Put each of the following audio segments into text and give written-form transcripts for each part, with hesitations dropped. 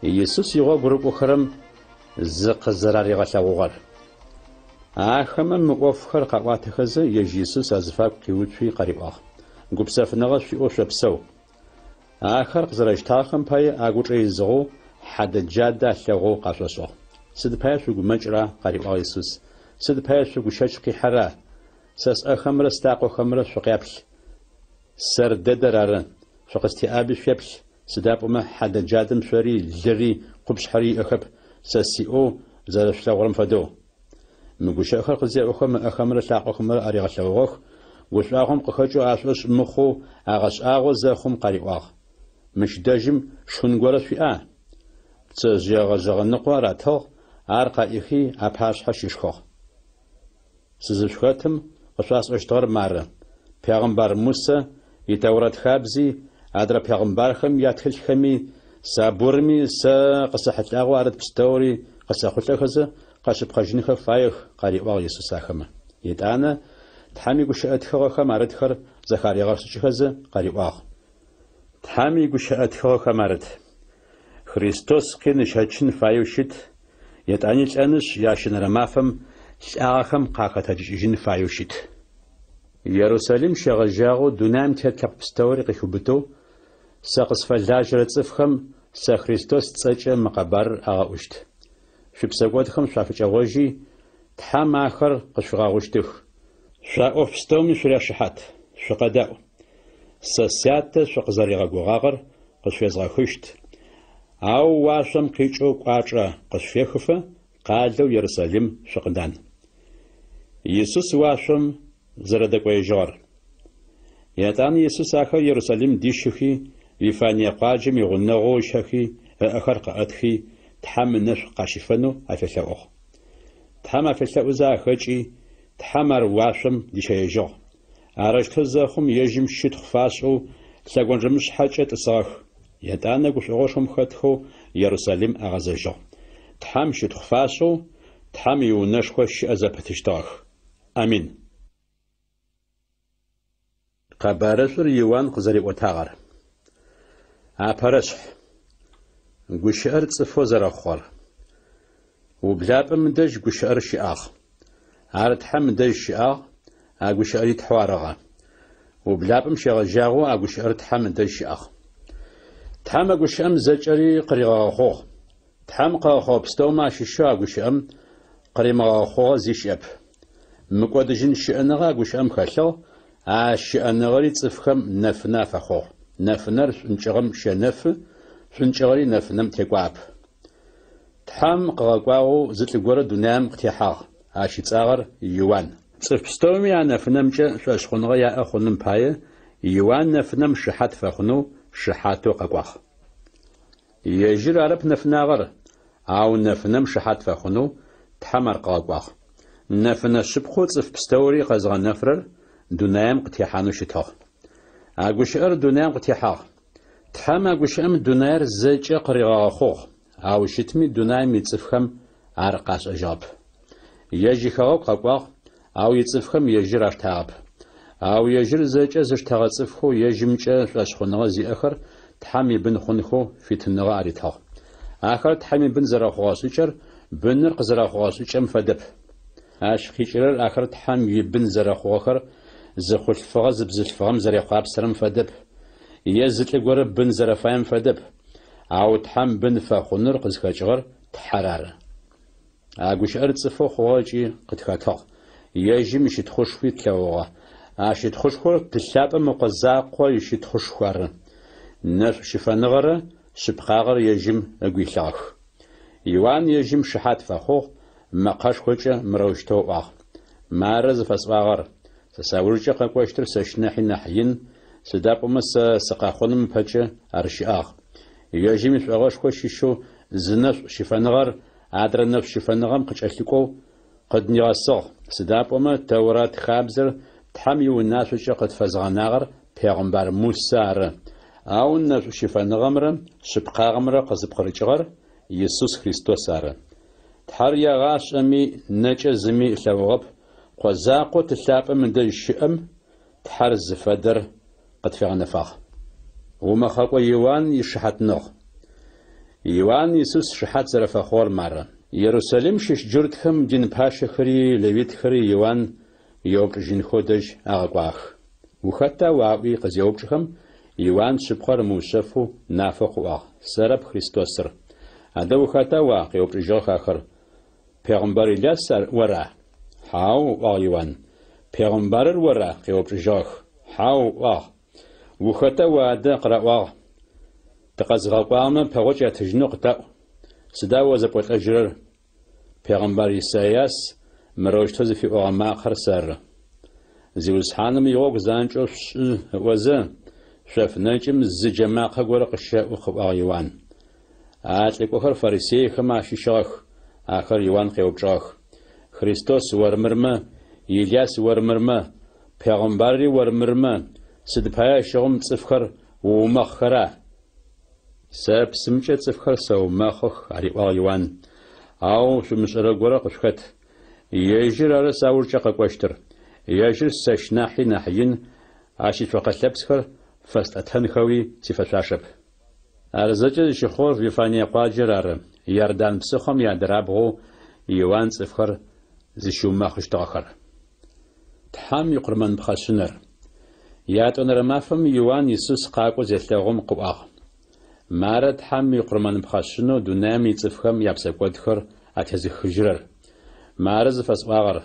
Иисус игъуэгу хырым зы къызэраригъэлъэгъугъэр. Ахэмэ мы ӏуэхухэр къэӏуатэхэзэ ежь Иисус а зыфӏэкӏу къиутуи къриӏуагъ. Гупсэфыныгъэ шъуиӏэу шъопсэу. Ахэр къызэрэщтахэм пае агушӏэ изыгъэу хьэдэджадэ алъэгъуэу къащӏэщӏыгъ. Сыд пае шъугумэкӏра? къриӏуагъ Иисус. Сыд пае шъугущэкӏ къихьэра? Сэ сӏэхэмрэ стакъохэмрэ шъукъеплъ. Сэр дэдэр ары. Шъукъыстеӏаби шъуеплъ. Сыда пӏомэ хьэдэджадэм шъори лыри къупщхьэри иӏэхэп сэ сиӏэу зэрэшъулъэгъурэм фэдэу. Мы гущыӏэхэр къызеӏохэм мы ӏэхэмрэ лъакъохэмрэ ӏэригъэлъэгъугъэх, гушӏуагъом къыхэкӏэу ашӏошъ мыхъуу агъэшӏагъо зэхъум къриӏуагъ. Мыщ дэжьым шхын горэ шъуиӏа? Пцэжъые гъэжъэгъэныкъо аратыгъ, ар къаӏихи апашъхьэ щишхыгъ. Сызышъухэтым къышъуасӏощтыгъэр мары. Пегъымбар Мусэ итаурэт хабзи адрэ пегъымбархэм ятхылъхэми сабурми сэ къысэхьылӏагъэу арыт пстэури къысэхъулъэхэзэ къащыпхъэжынхэ фаех, къриӏуагъ Иисус ахэмэ. Етӏанэ Тхьэм и гущыӏэ тхыгъэхэм арытхэр зэхаригъэшӏыкӏыхэзэ къриӏуагъ. Тхьэм и гущыӏэ тхыгъэхэм арыт: Христос къин ищэчын фаеу щыт, етӏани лӏэныщ ящынэрэ мафэм лӏагъэхэм къахэтэкӏыжын фаеу щыт. Иерусалим щегъэжьагъэу дунаим тет лъэпкъ пстэури къихыубытэу сэ къысфэлажьэрэ цӏыфхэм сэ Христос цӏэкӏэ мы къэбарыр ӏэгъэӏущт. Шъуипсэкӏуэдхэм шъуафыкӏэгъуэжьи Тхьэм ахэр къысшъугъэгъущтых. Шъуаӏоф пстэуми шъурешыхьат, шъукъэдаӏу. Сэ сятэ шъукъызэригъэгугъагъэр къысшъуезгъэхыщт. Ау уашъом къикӏэу кӏуачӏэ къысшъуехыфэ, къалэу Иерусалим шъукъыдан. Иисус уашъом зэрэдэкӏоежьыгъэр. Етӏани Иисус ахэр Иерусалим дишыхи, Вифания къуаджэм и гъунэгъуу ищэхи, ыӏэхэр къыӏэтхи, Тхьэм ынэшъу къащифэну афелъэӏугъ. Тхьэм афелъэӏузэ ахэкӏи, Тхьэм ар уашъом дищэежьыгъ. Арэщтэу зэхъум ежьым щытхъу фашӏэу лъэгуанжэмышъхьэкӏэ тӏысыгъэх. Етӏанэ гушӏуэгъуэшхуэм хэтхэу Иерусалим ӏэгъэзэжьыгъ. Тхьэм щытхъу фашӏэу Тхьэм и унэшхуэ щыӏэ зэпэтыщтыгъэх. Амин. Къэбарыщӏыр Иоанн къызэриӏуэтагъэр. Апэрэшъхь. Гущыӏэр цӏыфэу зэрэхъугъэр. Ублапӏэм дэжь гущыӏэр щыӏагъ. Ар Тхьэм дэжь щыӏагъ, а гущыӏэри Тхьэу арыгъэ. Ублапӏэм щегъэжьагъэу а гущыӏэр Тхьэм дэжь щыӏагъ. Тхьэм а гущыӏэм зэкӏэри къригъэгъэхъугъ. Тхьэм къэгъэхъугъэ пстэумэ ащыщэу а гущыӏэм къримыгъэгъэхъугъэ зищӏэп. Мыкӏуэдыжьын щыӏэныгъэ а гущыӏэм хэлъыгъ, а щыӏэныгъэри цӏыфхэм нэфынэ афэхъугъ. Нэфынэр шӏункӏыгъэм щэнэфы, шӏункӏыгъэри нэфынэм текӏуапӏ. Тхьэм къыгъэкӏуагъэу зы лӏы горэ дунаим къытехьагъ. А щыцӏагъэр Иоанн. Цӏыф пстэуми а нэфынэмкӏэ шӏуэщ хъуныгъэ яӏэ хъуным пае, Иоанн нэфынэм шыхьэт фэхъунэу шыхьатэу къэкӏуагъ. Ежьыр арэп нэфынагъэр, ау нэфынэм шыхьэт фэхъунэу Тхьэм ар къыгъэкӏуагъ. Нэфынэ шъыпхъу цӏыф пстэури къэзгъэнэфрэр дунаим къытехьанэу щытыгъ. А гущыӏэр дунаим къытехьагъ. Тхьэм а гущыӏэм дунаир зэкӏэ къыригъэгъэхъугъ, ау щытми дунаим и цӏыфхэм ар къащӏэжьыгъэп. Ежь ихэгъэгу къэкӏуагъ, ау и цӏыфхэм ежьыр аштагъэп. Ау ежьыр зэкӏэ зыштэгъэцӏыфхэу ежьымкӏэ шӏуэщ хъуныгъэ зиӏэхэр Тхьэм и бын хъунхэу фитыныгъэ аритыгъ. Ахэр Тхьэм и бын зэрэхъугъэ щӏыкӏэр быныр къызэрэхъугъэ щӏыкӏэм фэдэп. Ащ къикӏырэр ахэр Тхьэм и бын зэрэхъугъэхэр зы хъулъфыгъэ зы бзылъфыгъэм зэрехъуапсэрэм фэдэп. Е зы лӏы горэ бын зэрэфаем фэдэп. Ау Тхьэм бын фэхъуныр къызхэкӏыгъэр Тхьэр ары. гущыӏэр цӏыфэу хъугъэкӏи къытхатыгъ. Ежьым ищытхъушхуи тлъэгъугъэ. Щытхъушхур тылъапӏэм ыкъызакъуэ ищытхъушху ары. Нэшӏу щыфэныгъэрэ щыпкъагъэр ежьым ыгу илъагъэх. Иоанн ежьым шыхьат фэхъугъ, мэкъэшхуэкӏэ мырэущтэу ӏуагъ. Марэ зыфэсӏуагъэр: сэ сауркӏэ къэкӏуэщтыр сэшынэхьи нэхъ ин, сыдапӏэмэ сэ сыкъэхъуным пэкӏэ арщыӏагъ. Ежьым и шӏуагъэшхуэ щищу зы нэшӏу щыфэныгъэр адрэ нэшӏу щыфэныгъэм къыкӏэлъыкӏуэу къыднигъэсыгъ. Сыдапӏэмэ Тэурэт хабзэр Тхьэм и унащӏэкӏэ къытфэзгъэнагъэр пегъымбар Мусэ ары. Ауэ нэшӏу щыфэныгъэмрэ щыпкъагъэмрэ къызыпкърыкӏыгъэр Иисус Христос ары. Тхьэр ягъащӏэми нэкӏэ зыми лъэгъугъэп. Кхъуэзакъуэ тылъапӏэм мыдэж щыӏэм Тхьэр зыфэдэр къытфегъэнэфагъ. Умэхъэкӏуэ Иоанн и шыхьэтныгъ. Иоанн Иисус шыхьэт зэрыфэхъугъэр мары. Иерусалим щыщ джыртхэм дин пашэхэри левитхэри Иоанн еупчӏыжын хуэдэжь агъэкӏуах. Ухэта уаӏуи къызеупчӏхэм Иоанн щыпхъуэр мыущэфу нафэ хъуӏуагъ. Сэрэп Христосыр. Адэ ухэта уа къеупчӏыжыгъэх ахэр? Пегъымбэр Илияс уэра? Хьау, уӏуагъ Иоанн. Пегъымбэрыр уэра къеупчӏыжыгъэх? Хьау, уӏуагъ. Ухэта уа адэ къраӏуагъ? Дыкъэзгъэкӏуамэ пэгъуэкӏ ятыжыну къыдэӏу. Сыда уэ зэпӏуэлӏэжырэр? Пегъымбэр Исаияс мырэущтэу зыфиӏуагъэ макъхэр сэры. Зиусхьаным и гъуэгу занкӏэу шӏы ыӏуэзэ, шъоф нэкӏым зы джэмакъэ гуэрэ къыщеӏу хъуӏуагъ Иоанн. А лӏыкӏохэр фарисеихэм ащыщыгъэх. Ахэр Иоанн къеупчӏыгъэх: Христос уэрмырмэ, Илияс уэрмырмэ, пегъымбарри уэрмырмэ, сыд пая щыгъум цӏыфхэр уумэхъхэра? Сэ псымкӏэ цӏыфхэр сэумэхъых, ариӏуагъ Иоанн. Ау шъумышӏэрэ горэ къышхэт. Ежьыр ары сауркӏэ къэкӏуэщтыр. Ежьыр сэшнахьи нэхъ ин, ащыщӏокъэлъэпсхэр фэстӏэтэнхэуи сифэшъуашэп. Арзэкӏэ зыщыхъур Вифания къуаджэр ары. Иордан псыхъом ядэрэбгъу Иоанн цӏыфхэр зыщыумэхъыщтыгъэхэр. Тхьэм и къурмэн пхъэщынэр. Ятӏонэрэ мафэм Иоанн Иисус къакӏуэ зелъэгъум къыӏуагъ. Марэ Тхьэм и къурмэн пхъэщыну дунэм и цӏыфхэм я псэкӏуэдхэр атезыхыжьырэр. Марэ зыфэсӏуагъэр: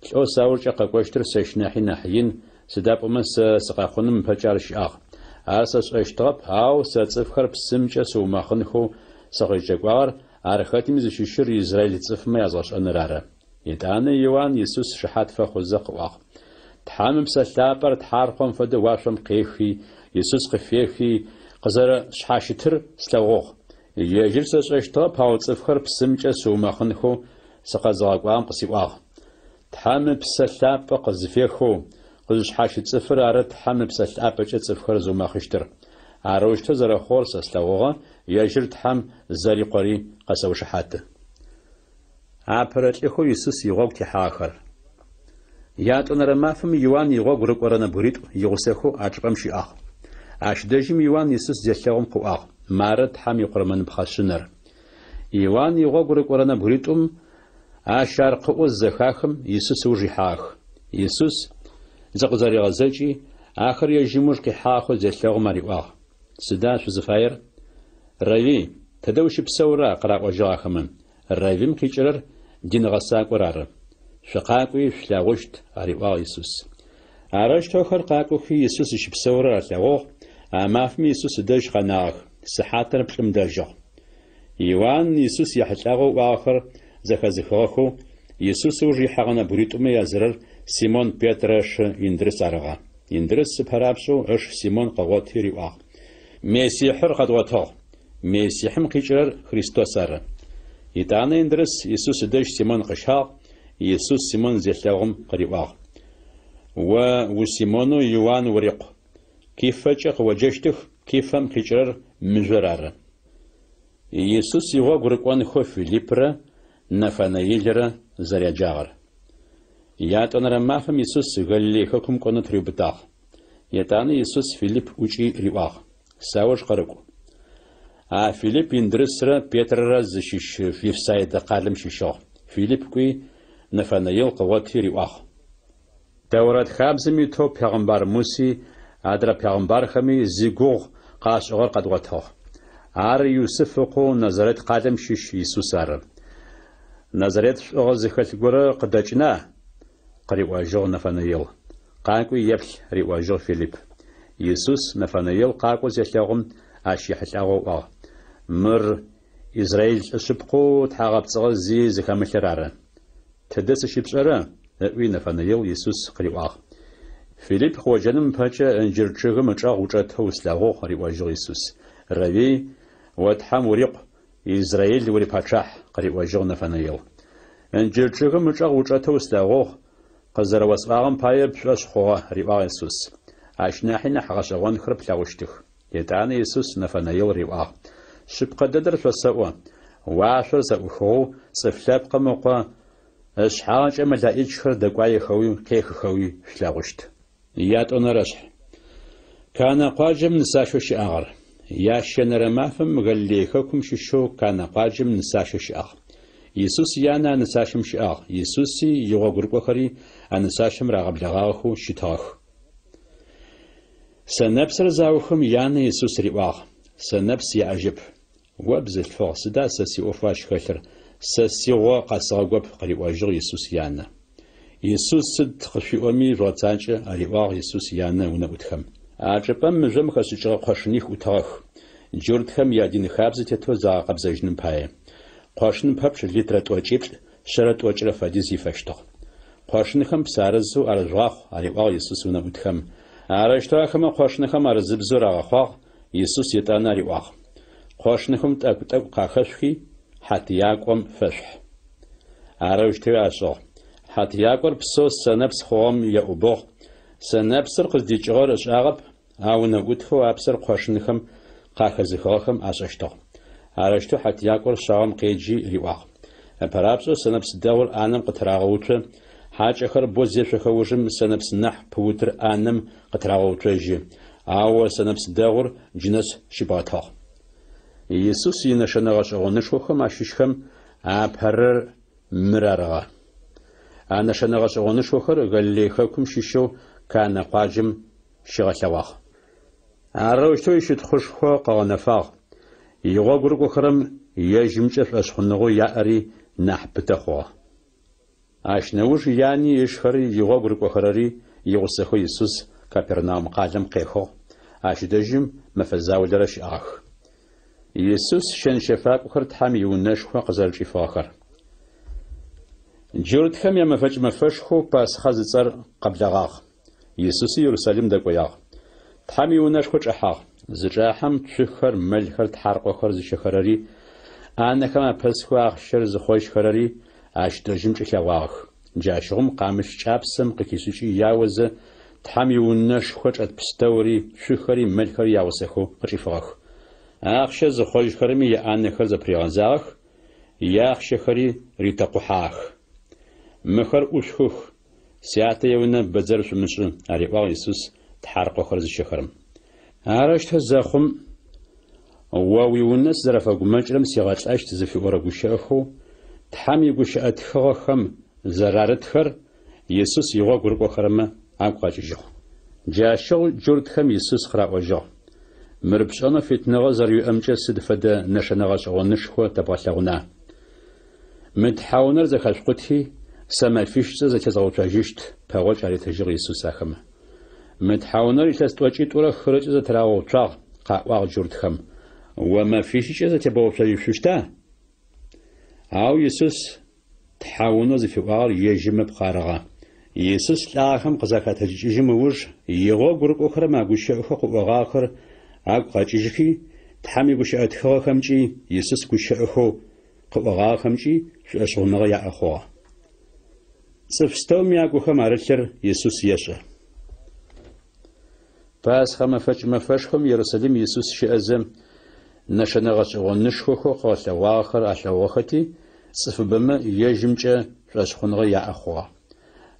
лӏо сауркӏэ къэкӏуэщтыр сэшынэхьи нэхъ ин, сыдапӏэмэ сэ сыкъэхъуным мыпэкӏэ арщыӏагъ. Ар сэ сшӏэщтыгъэп, ау сэ цӏыфхэр псымкӏэ сыумэхъын хуэу сыкъекӏуагъэр ар хэтми зыщыщыр Израиль цӏыфмэ язгъэшӏэныр ары. Итӏанэ Иоанн Иисус шыхьат фэхъузэ къыӏуагъ. Тхьэм псэлъапӏэр тхьархъуэм фэдэу уашъом къехи, Иисус къыфехи, къызэрыщхьащытыр слъэгъугъ. Ежьыр сэ сшӏэщтыгъэп, ау цӏыфхэр псымкӏэ сыумэхъын хуэу сыкъэзыгъэкӏуам къысиӏуагъ. Тхьэм псэлъапӏэ къызыфехыу къызыщхьащы цӏыфыр ары Тхьэм псэлъапӏэкӏэ цӏыфхэр зыумэхъыщтыр. Арэущтэу зэрыхъур сэ слъэгъугъэ, ежьыр Тхьэм зэри къуэри къэсэушыхьат. Апэрэ лӏыхэу Иисус и гъуэгу техьагъэхэр. Ятӏонэрэ мафэм Иоанн и гъуэгу рыкӏуэрэ нэбгыритӏу и гъусэхэу а чӏыпӏэм щиӏагъ. Ащыдэжым Иоанн Иисус зелъэгъум къыӏуагъ. Марэ Тхьэм и къурмэн пхъэщынэр. Иоанн и гъуэгу рыкӏуэрэ нэбгыритӏум ащ ар къыӏуэ зэхахэм Иисус ыуж ихьагъэх. Иисус зыкъызэригъэзэкӏи ахэр ежьым ыуж къихьагъэхэр зелъэгъум ариӏуагъ: сыда шъузыфаер? Рави, тэдэ ущыпсэура? Къраӏуэжыгъ ахэмэ. Равим къикӏырэр диныгъэсакӏуэр ары. Шъукъакӏуи шъулъагъущт, ариӏуагъ Иисус. Арэущтэухэр къакӏуэхи Иисус ищыпсэурэр алъэгъугъ, а мафэми Иисус ыдэжь къэнагъэх. Сыхьатыр плӏым дэжыгъ. Иоанн Иисус ехьылӏагъэу ӏуагъэхэр зэхэзыхыгъэхэу Иисус ыуж ихьагъэ нэбгыритӏумэ язырэр Симон Петр шы Индрыс арыгъэ. Индрыс пэрапщэу ыш Симон къэгъуэти риӏуагъ: Месихьыр къэдгъуэтыгъ. Месихьым къикӏырэр Христос ары. Итӏанэ Индрыс Иисус ыдэжь Симон къыщагъ. Иисус Симон зелъэгъум къриӏуагъ: Уэ усимону Иоанн урикъу. Кифэкӏэ къыуэджэщтых, кифэм къикӏырэр мыжъор ары. Иисус и гъуэгу рыкӏуэн хуэу Филиппрэ Нафанаилрэ зэреджагъэр. Ятӏонэрэ мафэм Иисус Галилей хэкум кӏуэну триубыдагъ. Ятӏанэ Иисус Филипп ӏукӏи риӏуагъ: Сауэж къырыкӏу. А Филипп Индрысрэ Петррэ зыщыщ Вифсаидэ къалэм щыщыгъ. Филипп кӏуи Нафанаил къыгъуэти риӏуагъ: Тэурэт хабзэм итоу пегъымбар Муси адрэ пегъымбархэми зи гугъу Назарет шъугъэ горэ къыдэкӏына? Къриӏуажьыгъ Нафанаил. Къакӏуи еплъ риӏуажьыгъ Филипп. Иисус Нафанаил къакӏуэ зелъэгъум ащ ехьылӏагъуэу ӏуагъ. Мыр Израиль лӏыщыпкъыу тхьэгъэпцӏыгъэ зи зыхэмылъыр ары. Тыдэ сыщыпшӏэрэ? Ыӏуи Нафанаил Иисус къриӏуагъ. Филипп хъуэджэным пэкӏэ инжир чъыгым ычӏэгъу учӏэтэу услъэгъугъ риӏуажьыгъ Иисус. Равий уэ Тхьэм урикъу, Израиль урипэчъахь къриӏуажьыгъ Нафанаил. Инжир чъыгым ычӏэгъу учӏэтэу услъэгъугъ, къызэрэуэсӏуагъэм пае пшӏэщ хъугъэ риӏуагъ Иисус. Ащ нахьи нэхъ гъэщӏэгъуэнхэр плъагъущтых. ИтӀанэ Иисус Нафанаил риӏуагъ. Шъыпкъэ дэдэр шъосэӏуэ. Уашъор зэӏухыгъэу цӏыф лъэпкъ мыкъуэ ышъхьагъэкӏэ мэлаӏикӏхэр дэкӏуаехэуи къехыхэуи шъулъагъущт. Ятӏонэрэшъхь. Канэ къуаджэм нысащэу щыӏагъэр. Яшэнэрэ мафэм Галилей хэкум щыщэу Канэ къуаджэм нысащэ щыӏагъ. Иисус янэ а нысащэм щыӏагъ. Иисуси и гъуэгурыкӏуэхэри а нысащэм рагъэблэгъагъэхэу щытыгъэх. Сэнэпсыр заухым янэ Иисус риӏуагъ. Сэнэпс яӏэжьып. Уэ бзылъфыгъ, сыда сэ си ӏуэху ащ хэлъыр? Сэ си гъуэ къэсыгъэгуэп, къриӏуажьыгъ Иисус янэ. Иисус сыд къыщиӏуэми жӏуэцӏакӏэ ариӏуагъ Иисус янэ унэӏутхэм. А чӏыпӏэм мыжъом хэщӏыкӏыгъэ кхъуэшыни хуӏутыгъэх. Джуртхэм я дин хабзэ тету загъэкъэбзэжыным пае. Кхъуэшын пэпчъ литрэ тӏокӏиплӏ, щэрэ тӏокӏрэ фэдиз ифэщтыгъ. Кхъуэшынхэм псарызу ӏэрыжъуагъ ариӏуагъ Иисус унэӏутхэм. Арыщтэу ахэмэ кхъуэшынхэм арызыбзэу рагъэхъуагъ, Иисус итӏанэ ариӏуагъ. Кхъуэшынхэм тӏэкӏу къахэшхи, хьэтиякӏуэм фэшъхь. Арыщтэу ащыгъ. Хьэтиякӏуэр псо сэнэпс хъугъэм еӏубыгъ. Сэнэпсыр къыздикӏыгъэр ышӏагъэп, а унэӏутхэу а псэр кхъуэшынхэм къахэзыхыгъэхэм ащӏэщтыгъ. Арыщтэу хьэтиякӏуэр щауэм къеджи риӏуагъ. Апэрапщӏэу сэнэпс дэгъур ӏанэм къытрагъэуцо, хьакӏэхэр бо зешъохэужым сэнэпс нахь пыутыр ӏанэм къытрагъэуцожьы. Ауэ сэнэпс дэгъур джынэс щыбгъэтыгъ. Иисус и нэшэнэ гъэщӏэгъуэнышхуэхэм ащыщхэм апэрыр мыр арыгъэ. А нэшэнэ гъэщӏэгъуэнышхуэхэр Галилей хэкум щыщэу Канэ къуаджэм щигъэлъэгъуагъ. Арыщтэу и щытхъужхуэ къэгъэнэфагъ. И гъуэгурыкӏуэхэрэм ежьымкӏэ шӏуэщхъуныгъуи яӏэри нэхъ быдэ хъугъэ. Ащ нэужь яни ишхэри и гъуэгурыкӏуэхэрэри и гъусэхэу Иисус Капернаум къалэм къехыгъ. Ащ дэжьым мэфэ заулэрэ щыӏагъэх. Иисус шэншэфакӏуэхэр Тхьэм и унэшхуэ къызэрыкӏифыгъэхэр. Джуртхэм я мэфэкӏ-мэфэшхуэу Пасхъэ зыцӏэр къэблэгъагъ. Иисуси Иерусалим дэкӏуеягъ. Тхьэм и унэшхуэ кӏыхьагъ. Зыкӏахьэм цугхэр, мылхэр, тхьаркъуэхэр зыщэхэрэри, ӏанэхэм апэсхуэ ахъшэр зыхъуэжхэрэри ащ дэжьым кӏылъэгъуагъэх. Джащыгъум къамыщ кӏапсэм къыхищӏыкӏи яуэзэ Тхьэм и унэшхуэ чӏэтпстэури, цугхэри, мылхэри я гъусэхэу къыкӏифыгъэх. Ахъшэ зыхъуэжхэрэми и ӏанэхэр зэпригъэзагъэх, и ахъшэхэри ритэкъухьах. Мыхэр ӏущхых. Си атэ еунэ бэдзэр шъумыщӏы, ариӏуагъ Иисус тхьаркъуэхэр зыщэхэрым. Арыщтэ зэхъум уэ уи унэ сызэрэфэгумэкӏрэм сигъэлӏэщт зыфиӏорэ гущыӏэхэу Тхьэм и гущыӏэтхыгъэхэм зэрарытхэр Иисус и гъуэгурыкӏуэхэрэмэ агу къэкӏыжыгъ. Джащыгъу джуртхэм Иисус къраӏуэжьыгъ. Мыр пщӏэнэу фитныгъэ зэрыуиӏэмкӏэ сыд фэдэ нэшэнэ гъэщӏэгъуэнышхуэ тэбгъэлъэгъуна? Мы тхьэунэр зэхэшъукъути, сэмэфищкӏэ зэтезгъэуцожьыщт, пэгъуэкӏ аритыжыгъ Иисус ахэмэ. Мы тхьэунэр илъэс тӏокӏитӏурэ хырыкӏэ зэтрагъэуцуагъ, къаӏуагъ джуртхэм. Уэ мэфищкӏэ зэтебгъэуцожьыфыщта? Ау Иисус тхьэунэу зыфиӏуагъэр ежьымэ пхъарыгъэ. Иисус лӏагъэхэм къызэхатэкӏыкӏыжым ыуж и гъуэгурыкӏуэхэрэм а гущыӏэхэу къыӏуэгъагъэр агу къэкӏыжыхи, Тхьэм и гущыӏэтхыгъэхэмкӏи Иисус гущыӏэхэу къыӏуэгъагъэхэмкӏи шъуӏэщыгъуныгъэ яӏэ хъугъэ. Цӏыф стэум я гухэм арылъыр Иисус ешӏэ. Пасхъэ мэфэкӏ-мэфэшхуэм Иерусалим Иисус щыӏэзэм нэшэнэ гъэщӏэгъуэнышхуэхэу къэгъэлъэгъуагъэхэр алъэгъуэхэти, цӏыфыбэмэ ежьымкӏэ шъуӏэщыгъуныгъэ яӏэ хъугъэ.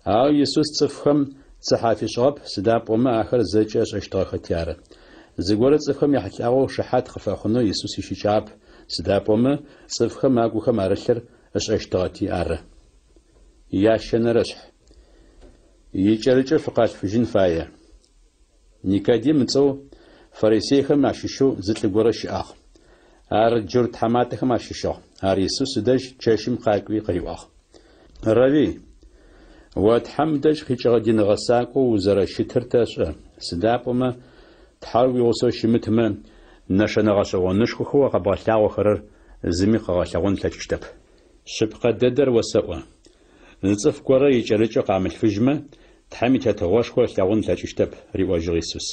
Ауэ Иисус цӏыфхэм цыхьафищӏыгъэп, сыдапӏэмэ ахэр зэкӏэ щӏэщтыгъэхэти ары. Зыгуэрэ цӏыфхэм ехьылӏагъэу шыхьэт къыфэхъуну Иисус ищыкӏап, сыдапӏэмэ цӏыфхэм а гухэм арылъыр ышӏэщтыгъэти ары. Яшэнэрэшъхь. Икӏэрыкӏэ шъукъалъфыжын фае. Никодим ыцӏэу фарисейхэм ащыщэу зы лӏы горэ щыӏагъ. ар джур тхьаматэхэм ащыщыгъ. ар Иисус дэжь чэщым къакӏуи къриӏуагъ. Рави, о тхьэм дэжь къикӏыгъэдиныгъэ сакӏоу узэрэщытыр тэшӏэ. Сыда пӏомэ тхьэр уигъусэу щымытмэ нэшэнэ гъэшӏэгъонышхохэу къэбгъэлъагъохэрэр зыми къэгъэлъэгъон плъэкӏыщтэп. Шъыпкъэ дэдэр осэӏо. Цӏыф горэ икӏэрыкӏэ къамылъфыжьмэ тхьэм итэтэгъошхо лъэгъон плъэкӏыщтэп, риӏожьыгъ Иисус.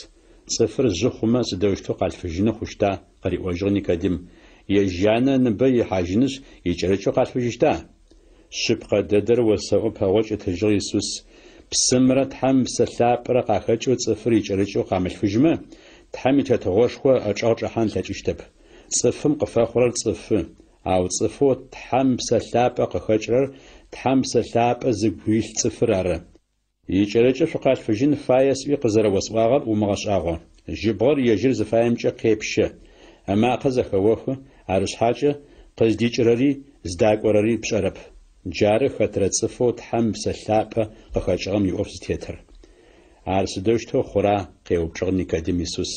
Цӏыфыр жьы хъумэ сыдэущтэу къалъфыжьыны хъущта, къыриӏожьыгъ Никодим. Ежьанэ ныбэ ихьажьыныжь икӏэрыкӏэу къалъфыжьыщта. Шъыпкъэ дэдэр осэӏо пэгъо кӏэтыжьыгъ Иисус. Псымрэ тхьэм псэлъапӏрэ къахэкӏэу цӏыфыр икӏэрыкӏэу къамылъфыжьмэ тхьэм итэтэгъошхо ӏэчӏэгъ чӏэхьан плъэкӏыщтэп. Цӏыфым къыфэхъурэр цӏыфы, ау цӏыфэу тхьэм псэлъапӏэ къыхэкӏырэр тхьэм псэлъапӏэ зыгуилъ цӏыфыр ары. Икӏэрыкӏэ шъукъалъфыжьын фае сӏуи къызэрэосӏуагъэр умыгъэшӏагъо. Жьыбгъэр ежьыр зыфаемкӏэ къепщэ. Амакъэ зэхэохы, арышъхьакӏэ къыздикӏырэри здакӏорэри пшӏэрэп. Джары хэтрэ цӏыфэу тхьэм псэлъапӏэ къыхэкӏыгъэм иӏоф зытетыр. Ар сыдэущтэу хъура къеупчӏыгъ Никодим Иисус.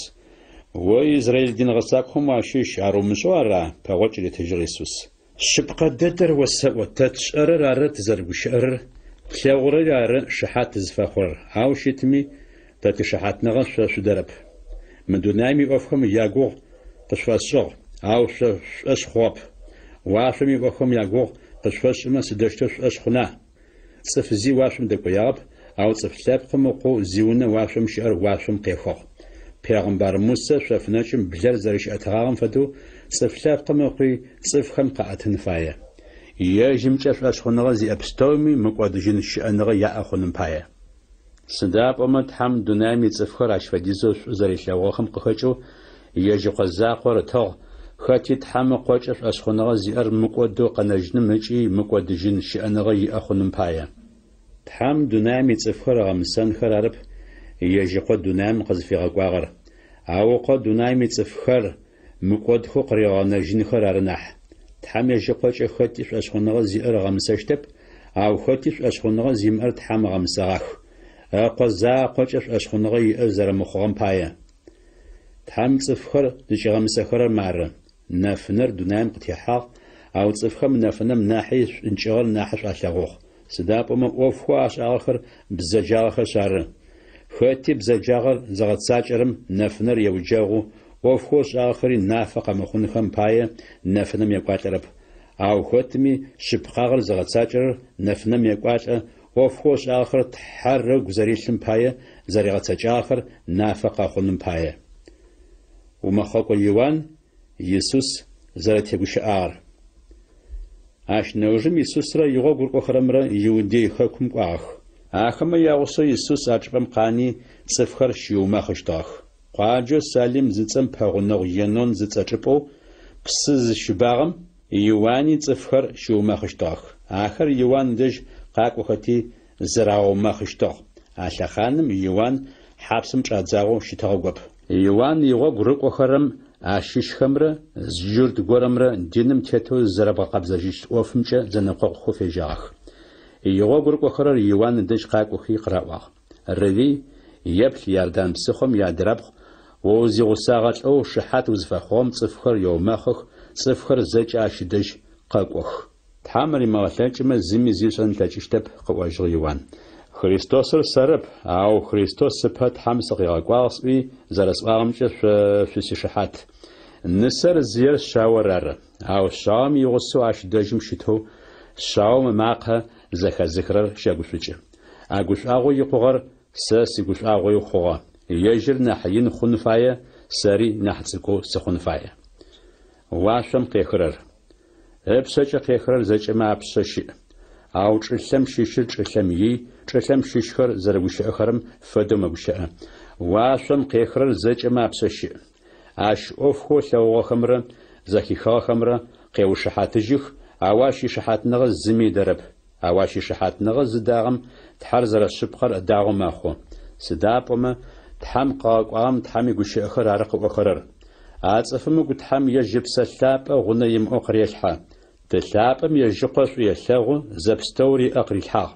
О Израиль диныгъэ сакъхэм уащыщ, ар умышӏэу ара? Пэгъо кӏэлэтэжьыгъ Иисус. Шъыпкъэ дэдэр осэӏо. Тэ тшӏэрэр ары тызэрыгущыӏэрэр. Плъэгъурэр ары шыхьат зыфэхъурэр. Ау щытми тэ тишыхьатныгъэ шъошъудэрэп. Мы дунаим иӏофхэм ягугъ къышъуэсшӏыгъ, ау шъошъхъугъэп. Уашъом иӏофхэм ягугъ къышъошъымэ сыдэущтэу шъошъхъуна. Цӏыф зи уашъом дэкӏоягъэп, ау цӏыф лъэпкъым ыкъоу зиунэ уашъом щыӏэр уашъом къехыгъ. Пегъымбар Мусэ шъофынэкӏым блэр зэрыщыӏэтыгъагъэм фэдэу цӏыф лъэпкъым ыкъуи цӏыфхэм къаӏэтын фае. Ежьымкӏэ шъошъхъуныгъэ зиӏэ пстэуми мыкӏодыжьын щыӏэныгъэ яӏэ хъуным пае. Сыда пӏомэ тхьэм дунаим ицӏыфхэр ащ фэдизэу шӏу зэрилъэгъугъэхэм къыхэкӏэу ежьыкъо закъор ытыгъ. Хэти тхьэм ыкъокӏэ шъошъхъуныгъэ зиӏэр мыкӏодэу къэнэжьным ыкӏи мыкӏодыжьын щыӏэныгъэ иӏэ хъуным пае. Тхьэм дунаим ицӏыфхэр ыгъэмысэнхэр арып ежьыкъо дунаим къызыфигъэкӏуагъэр. Ау къо дунаим ицӏыфхэр мыкӏодхэу къырегъэнэжьынхэр ары нахь. Тхьэм ежьыкъокӏэ хэти шъошъхъуныгъэ зиӏэр ыгъэмысэщтэп, ау хэти шъошъхъуныгъэ зимыӏэр тхьэм ыгъэмысэгъэх. Ыкъо закъокӏэ шъошъхъуныгъэ иӏэр зэрэмыхъугъэм пае. Тхьэм цӏыфхэр зыкӏэгъэмысэхэрэр мары. Нэфынэр дунаим къытехьагъ, ау цӏыфхэм нэфынэм нахьи шӏункӏыгъэр нахьи шъуалъэгъугъ. Сыда пӏомэ ӏофхо ашӏагъэхэр бзэджагъэхэр ары. Хэти бзэджагъэр зэгъэцакӏэрэм нэфынэр еуджэгъу, ӏофхо шӏагъэхэри нафэ къэмыхъунхэм пае нэфынэм екӏуалӏэрэп. Ау хэтми шъыпкъагъэр зэгъэцакӏэрэр нэфынэм екӏуалӏэ, ӏофхо шӏагъэхэр тхьэр рыгу зэрилъым пае зэрегъэцакӏагъэхэр нафэ къэхъуным пае. Умэхъэкӏо Иоанн Иисус зэрэтегущыӏагъэр. Ащ нэужым Иисусрэ игъо гурыӏохэрэмрэ Иудей хэкум кӏуагъэх. Ахэмэ ягъусэу Иисус ачӏыпӏэм къани цӏыфхэр щиумэхъыщтыгъэх. Къуаджэ Салим зыцӏэм пэгъунэгъу Енон зыцӏэкӏыпӏэу псы зыщыбагъэм Иоанни цӏыфхэр щиумэхъыщтыгъэх. Ахэр Иоанн дэжь къакӏохэти зэраумэхъыщтыгъ. А лъэхъаным Иоанн хьапсым кӏадзагъэу щытэгъэгоп. Иоанн игъо гурыӏохэрэм ащыщхэмрэ жьырд горэмрэ диным тетэу зэрэбгъэкъэбзэжьыщт ӏофымкӏэ зэнэкъокъухэу фежьагъэх. Игъо гурыӏохэрэр Иоанн дэжь къакӏохи къыраӏуагъ. Рыви еплъ Иордан псыхъом ядрэпкъ, узигъусагъэ лӏэу шыхьат узыфэхъугъэм цӏыфхэр йомэхъых, цӏыфхэр зэкӏэ ащыдэжь къэкӏох. Тхьэм римыгъэлъэкӏымэ зыми зишӏэн плъэкӏыщтэп, къыӏожьыгъ Иоанн. Христосыр сэрып, ау Христос сыпэ тхьэм сыкъигъэкӏуагъ сӏуи зэрэсӏуагъэмкӏэ шъусишыхьат. Нысэр зыер щауэр ары, ау щауэм игъусэу ащыдэжьым щытэу щауэм макъэ зэхэзыхрэр щегушӏукӏы. А гушӏуагъо ихъугъэр сэ сигушӏуагъои хъугъэ. Ежьыр нахь ин хъун фае, сэри нахь цӏыкӏоу сыхъун фае. Уашъом къехырэр. Ыпшъэкӏэ къехырэр зэкӏэмэ апшъэ щыӏ. Ау чӏылъэм щыщыр чӏылъэм ий, чӏылъэм щыщхэр зэрэгущыӏэхэрэм фэдэу мэгущыӏэ. Уашъом къехырэр зэкӏэмэ апшъэ щыӏ. Ащ ӏофхо лъэгъугъэхэмрэ зэхихыгъэхэмрэ къеушыхьатыжьых, ауа щишыхьатныгъэ зыми идэрэп. Ауа щишыхьатныгъэ зыдагъэм тхьэр зэрэшъыпкъэр дагъэу мэхъу. Сыда пӏомэ тхьэм къэгъэкӏуагъэм тхьэм игущыӏэхэр ары къыӏохэрэр. А цӏыфым ыгу тхьэм ежьы псэлъапӏэ гъунэ имыӏэу къырелъхьэ. Тылъапӏэм ежьыкъо шӏуелъэгъу зэпстэу риӏэ къырилъхьагъ.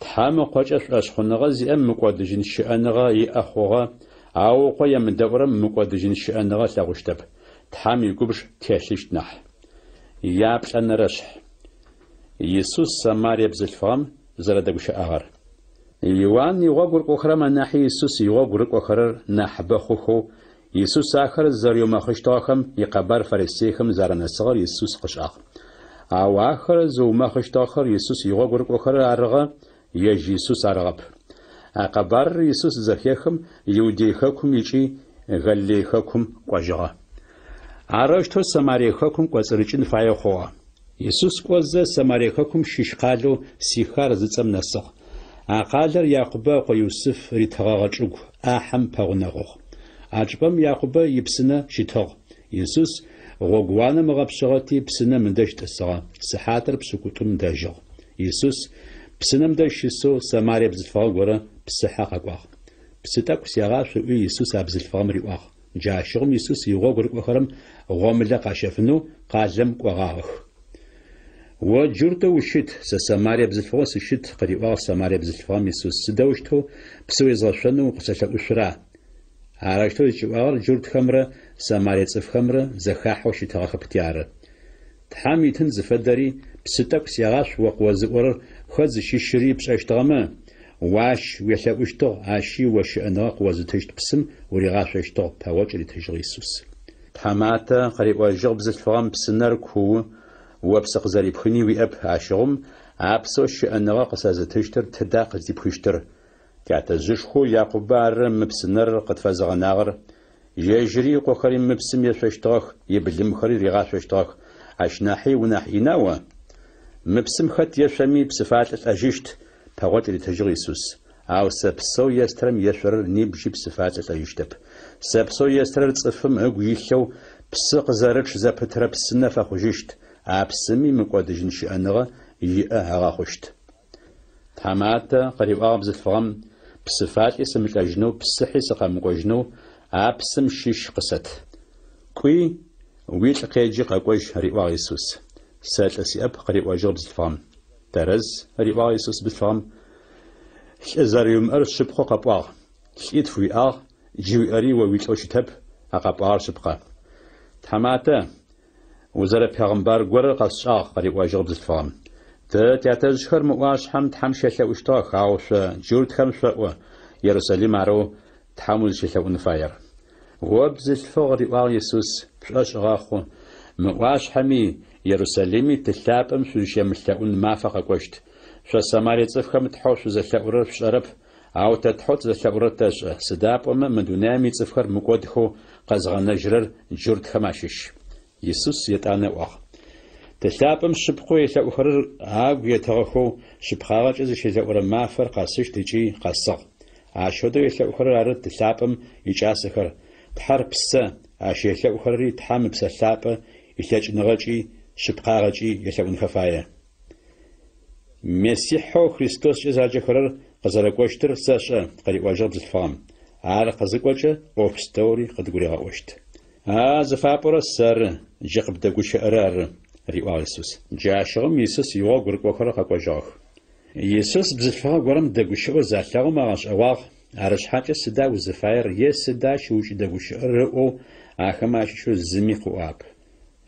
Тхьэм ыкъокӏэ шъуашъхъуныгъэ зиӏэм мыкӏодыжьын щыӏэныгъэ иӏэ хъугъэ, ау ыкъо емыдэӏурэм мыкӏодыжьын щыӏэныгъэ лъэгъущтэп. تحام يقبش تيشلش نح يابل أن رشح يسوس سماريا بزلفام زردقش أغر يوان يغاقر قخرم ناحي يسوس يغاقر قخر نحبخوخو يسوس آخر زريو مخشتاخم يقبر فرسيخم زرن الصغر يسوس قشاخ أو آخر زو مخشتاخر يسوس يغاقر قخر أرغا يج يسوس أرغب أقبر يسوس زخيخم يوديخكم يجي غليخكم قجغا عرشتو سماريخكم قزرجن فايخوا يسوس قوز سماريخكم شيشقالو سيخار زتصم نسخ أقالر يعقوب ويوسف ريتغاغجوغ أحم بغنغوغ عجبم يعقوب يبسنا شيتغ يسوس غوغوانا مغبشغتي بسنا مندش تسغا سحاتر بسكوتم داجغ يسوس بسنا مندش يسو سماري بزلفاغ ورا بسحا قاقواغ بستاكو سيغاش وي يسوس أبزلفاغ مريواغ جاشغم يسوس يغوغر وخرم غوملا قاشفنو قازم قواغاغ وجرت وشت سماريا بزلفاغ سشت قريواغ سماريا بزلفاغ يسوس سدوشتو بسوي زغشنو قسشا أشرا عرشتو جوار جرت خمرة سماريا صف خمرة زخاحو شتغاخ بتيارة تحامي تنز فدري بستاكو سيغاش وقوازور خز شيشري بشاشتغما واش ويحلا وشتغ عاشي وش أناق وزتشت بسم وريغاش وشتغ باوج اللي تجري يسوس تحماتا قريب واجغ بزلفغام بسنر كو وابسق زاري بخني ويأب عاشغم عابسوش أناق قسازتشتر تداق زي بخشتر كاتزشخو يعقوب بار مبسنر قد فازغ ناغر يجري قخري مبسم يشتغخ يبلم خري ريغاش وشتغخ عشناحي وناحي ناوى مبسم خط يشمي بصفات الأجيشت باوج اللي تجري يسوس أو سبسو يسترم يشر نيبجي بصفات الأجيشتب سبسو يستر تصفم أقويشو بسق زارش زابتر بسنة فخجيشت عبسمي مقودجن شأنغا يأ هغاخشت تحماتا قريب أغبز الفغم بصفات اسم الأجنو بصحي سقام قوجنو عبسم شيش قصت كوي ويل قيجي قاقوش ريواغ يسوس سالسي أب قريب واجغبز الفغم ترز ريواغ يسوس بالفغم زاريوم شبخو قبواغ يدفوي آغ جيوي أري وويل أوشتب أقبواغ شبقا تحماتا وزارة پیغمبر قرر قصاغ قريب واجغبز الفغم تاتز خر مواش حم تحم شلا وشتاخ عاوش جورد خمسة و يروساليم عرو تحمل شلا ونفاير وابز الفغر واغ يسوس بشاش غاخو مواش حمي يروساليمي تلابم سوش يمشلاون ما فقا قوشت شو سماري تصفخم تحوش زلابورر بشرب عاو تتحوت زلابورر تاج سداب وما مدونامي تصفخر مقودخو قزغان نجرر جورد خماشش يسوس يتانا واغ تلابم شبقو يتأخر عاق يتغخو شبخاغج إذا شيزاورا مافر قاسش تجي قاسق عاشودو يتأخر عرض تلابم يجاسخر تحر بسا عاش يتأخر تحام بسا تلابة يتاج نغجي شبخاغجي يتأون خفايا مسيحو خريستوس جزاجة خرر قزرقوشتر ساشا قريب واجب الفام عار قزقوشة أوفستوري قد قولي غاوشت زفابورا السر جقب دقوش أرار ريواغ يسوس جاشغم يسوس يوغر قوخر قاقوجاخ يسوس بزفاغ ورم دقوشو زاتلاغ ماغاش أواغ عرش حاجة سدا وزفاير يسدا شوش دقوش أرقو آخماشي شو زمي قواب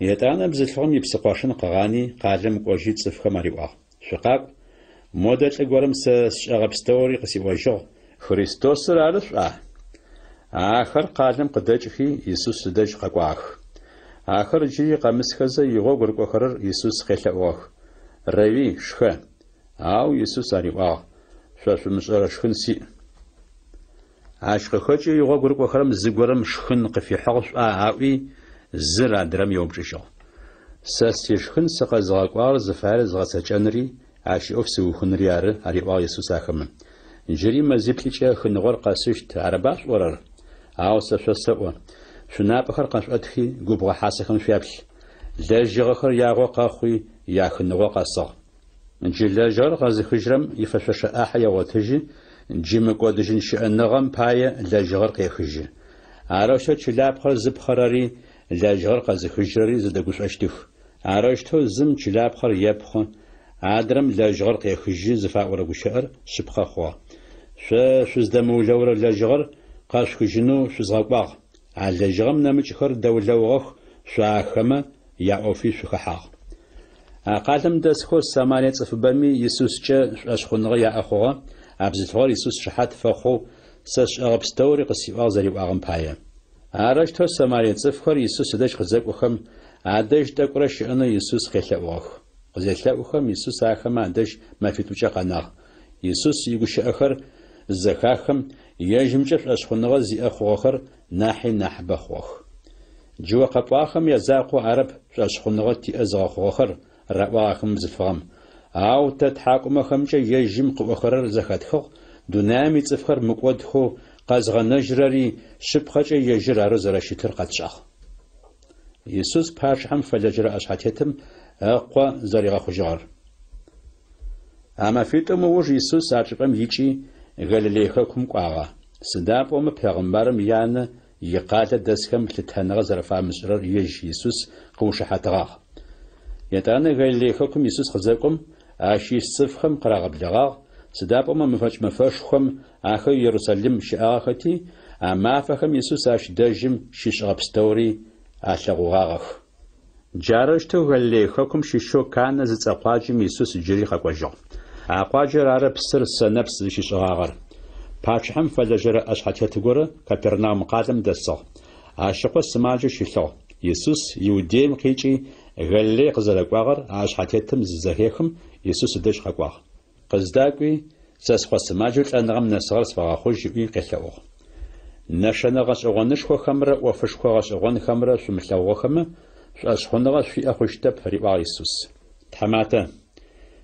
يتانا بزفاغم يبسقواشن قغاني قادم قوجيت صفخم ريواغ شقاق مودت لقورم سشغب ستوري قسي واجغ خريستوس رالف آخر قادم قدجخي يسوس سدج قاقواخ آخر جي قامس خزا يغوغر قخرر يسوس خيلا واخ روي شخا أو يسوس آري واخ شاش مشغر شخن سي عاشق خجي يغوغر قخرم زيغورم شخن قفي حغش آوي زر عدرم يوم جيشو ساسي شخن سقا زغاقوار زفار زغاسا جانري عاشي أفسو خنري آري واخ يسوس آخم جري مزيبليشا خنغور قاسشت عرباش ورر أو سفسسوا شناب خر قاش أدخي جوبغا حاسخن فيابل لاجغ خر ياغو قاخوي ياخنغو قاصغ نجي لاجر غازي خجرم يفشش أحيا وتجي نجي مقودجن شأنغم بايا لاجغر قيخجي عراشة شلاب خر زب خراري لاجغر قازي خجراري زدقوش أشتف عراشتو زم شلاب خر يابخو عادرم لاجغر قيخجي زفاء ورقو شعر شبخا خوا شوز دمو لورا لاجغر قاش خجنو شوز غاقباغ على جرم نمج خر دولة وغخ شاخما يا أوفي شخحاغ قالم دسخو سامانية صفبامي يسوس جا أشخنغ يا أخوغا أبزلغور يسوس شحات فخو سش أغبستوري قسيوار زريب أغم بايا عرشتو سامانية صفخور يسوس داش خزاق وخم عداش داكورش أنا يسوس خيلاوغ قزيلاوخم يسوس آخما عداش ما في توجه قناغ يسوس يقوش أخر زخاخم يجمجر أشخنغ زي أخوغر ناحي نحبخوغ جوا قطواخم يزاقو عرب أشخنغ تي أزغخوغر رواخم زفغم أو تتحاكم خمجة يجم قوخرر زخاتخو دونامي تفخر مقودخو قازغ نجرري شبخة يجر عرزر شتر قدشاخ يسوس باش هم فلجر أشحاتيتم أقوى زريغ خجار أما فيتم وج يسوس عجبم يجي غلليخكم قاغا سداب وم پیغمبرم يانا يقال دسكم لتنغ زرفا مسرر يج يسوس قوشحاتغاغ يتانا غلليخكم يسوس خزاكم أشي صفخم قراغبلغاغ سداب وم مفشخم آخر يروساليم شاختي أما فخم يسوس أش دجم شيش غبستوري أشغوغاغ جارشتو غلليخكم شيشو كان زتقواجم يسوس جري خقوجو أقواجر عرب سر سنفس شيشغاغر باشحم فلجر أشحاتيت غورا كابرناوم قادم دسو أشقو سماجو شيلو يسوس يوديم قيجي غلي قزلقواغر أشحاتيتم ززهيخم يسوس دش خقواغ قزداقوي ساسخو سماجو لأنغم نسغر سفاغاخوج يوي قيلوغ نشنغش أغنشخو خمرة وفشخوغش أغن خمرة شملوغو خمة شأشخونغش في أخوشتب ريواغ يسوس تحماتا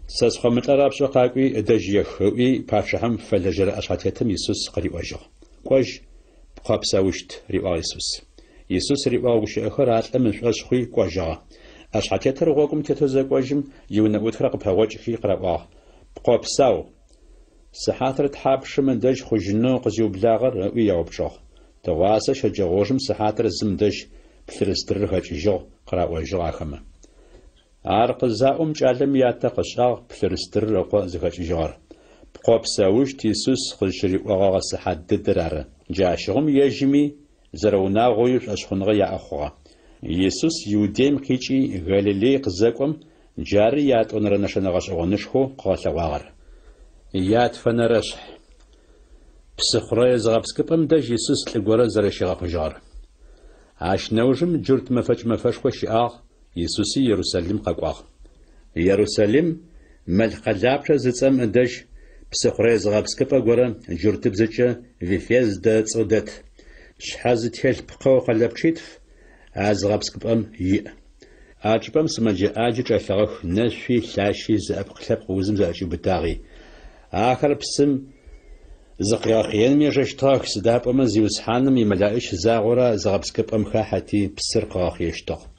ساسخو متلراب شقاقوي ادجيخوي باشحم فلجر أشحاتيتم يسوس قريواجو قوج بقابساوشت ريواغ يسوس يسوس ريواغ وشأخر عطلم شأشخوي قوجا أشحاتيتر غوكم تتوزاقواجم يوناوترق بهواجخي قرواغ بقابساو سحاتر تحابش من دج خجنو قزيو بلاغر ويوبشوخ تواسا شجغوجم سحاتر زمدج بثرستر هجيجو قرواجو آخما عرقزاؤم جعلم ياتقشاغ بثرستر رقو زهجيجار بقابساوش تيسوس خجري وغاغ سحات ددرار جاشغم يجمي زرونا غويش أشخنغ يا أخوغا يسوس يوديم قيجي غاليلي قزاكم جاري ياتون رنشنغش أغنشخو قوالواغر يات فنرشح بسخري زغابسكبم دج يسوس لغورا زرشيغا خجار عاش نوجم جرت مفش خوشياغ يسوسي يروساليم قاقواغ يروساليم ملقلابش زتم دج بسخري زغابسكبا غورا جرت بزچا فيفيز دا صدت شحاز تيل بقو قلبشيتف ازغابسكبم ي اجبم سمجي اجي جاثغخ نشفي لاشي زابقلب قوزم زاجي بتاغي آخر بسم زقياقيان ميجشتاك سداب أما زيوسحانم يملايش زاغورا زغبسكب أمخا حتي بسر قاقيشتاق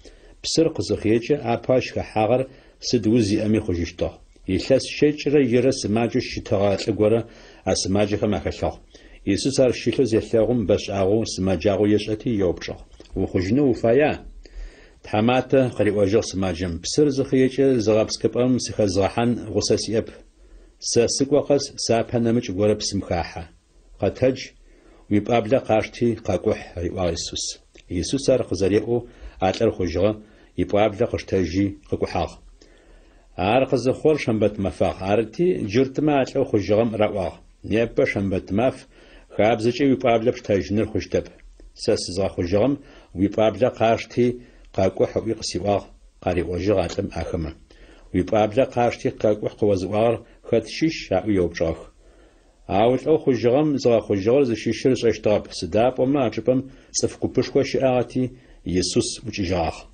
بسر قزقيجة آباش كحاغر سدوزي أمي خوشيشتاق يخلص شجرة يرس ماجو شتاغات لغورا أسماجي خماخشاق يسوس أرشيلو زيثاغم باش آغو سماجاغو يشأتي يوبشاق وخجنو وفايا تحماتا قريب واجغ سماجم بسر زقيجة زغبسكب أم سيخزغحان غساسي أب ساسقوقس سابنمج غورب سمخاحه قتج ويبابلا قاشتي قاقوح ريوا يسوس يسوس رقزريو اتر خوجغه يبابلا قشتجي قاقوحاغ ارقز خور شنبت مفاخ ارتي جرتما اتر خوجغم رواغ نيب شنبت مف خابزچي يبابلا بشتجنر خوشتب ساسزغ خوجغم ويبابلا قاشتي قاقوح ويقسيواغ قاري وجغ اتم اخمه ويبابلا قاشتي قاقوح قوزوار خدشيش يوبشاخ عاوت أو خجرم زغ خجر زشيشر زشتاب سداب وما عجبم صفكو بشكوش آغتي يسوس وجيجاخ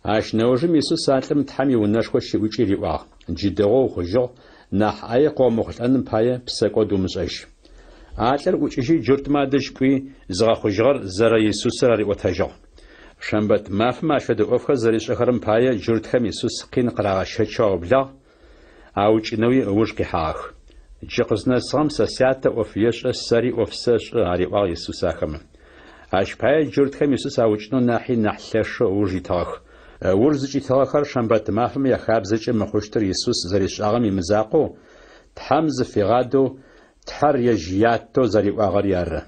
عاش نوجم يسوس عالم تحمي ونشكوش وجيري واغ جدغو خجر ناح أي قوم مختلن بايا بساقو دومزعش عالر وجيجي جرت ما دشكوي زغ خجر زر يسوس راري وتهجر شنبت ماف ما شد أفخ زريش أخرم بايا جرت خم يسوس قين قراغ شتشاو بلا أوج نوي أوجك حاخ جقزنا صام سسيات أوفيش السري أوفسش على يسوس أخم أشبه جرت خم يسوس أوجنو ناحي نحلش أوجي تاخ ورزجي تاخر شنبت مافم يخابزج مخوشتر يسوس زريش أغمي مزاقو تحمز في غادو تحر يجياتو زري أغر يار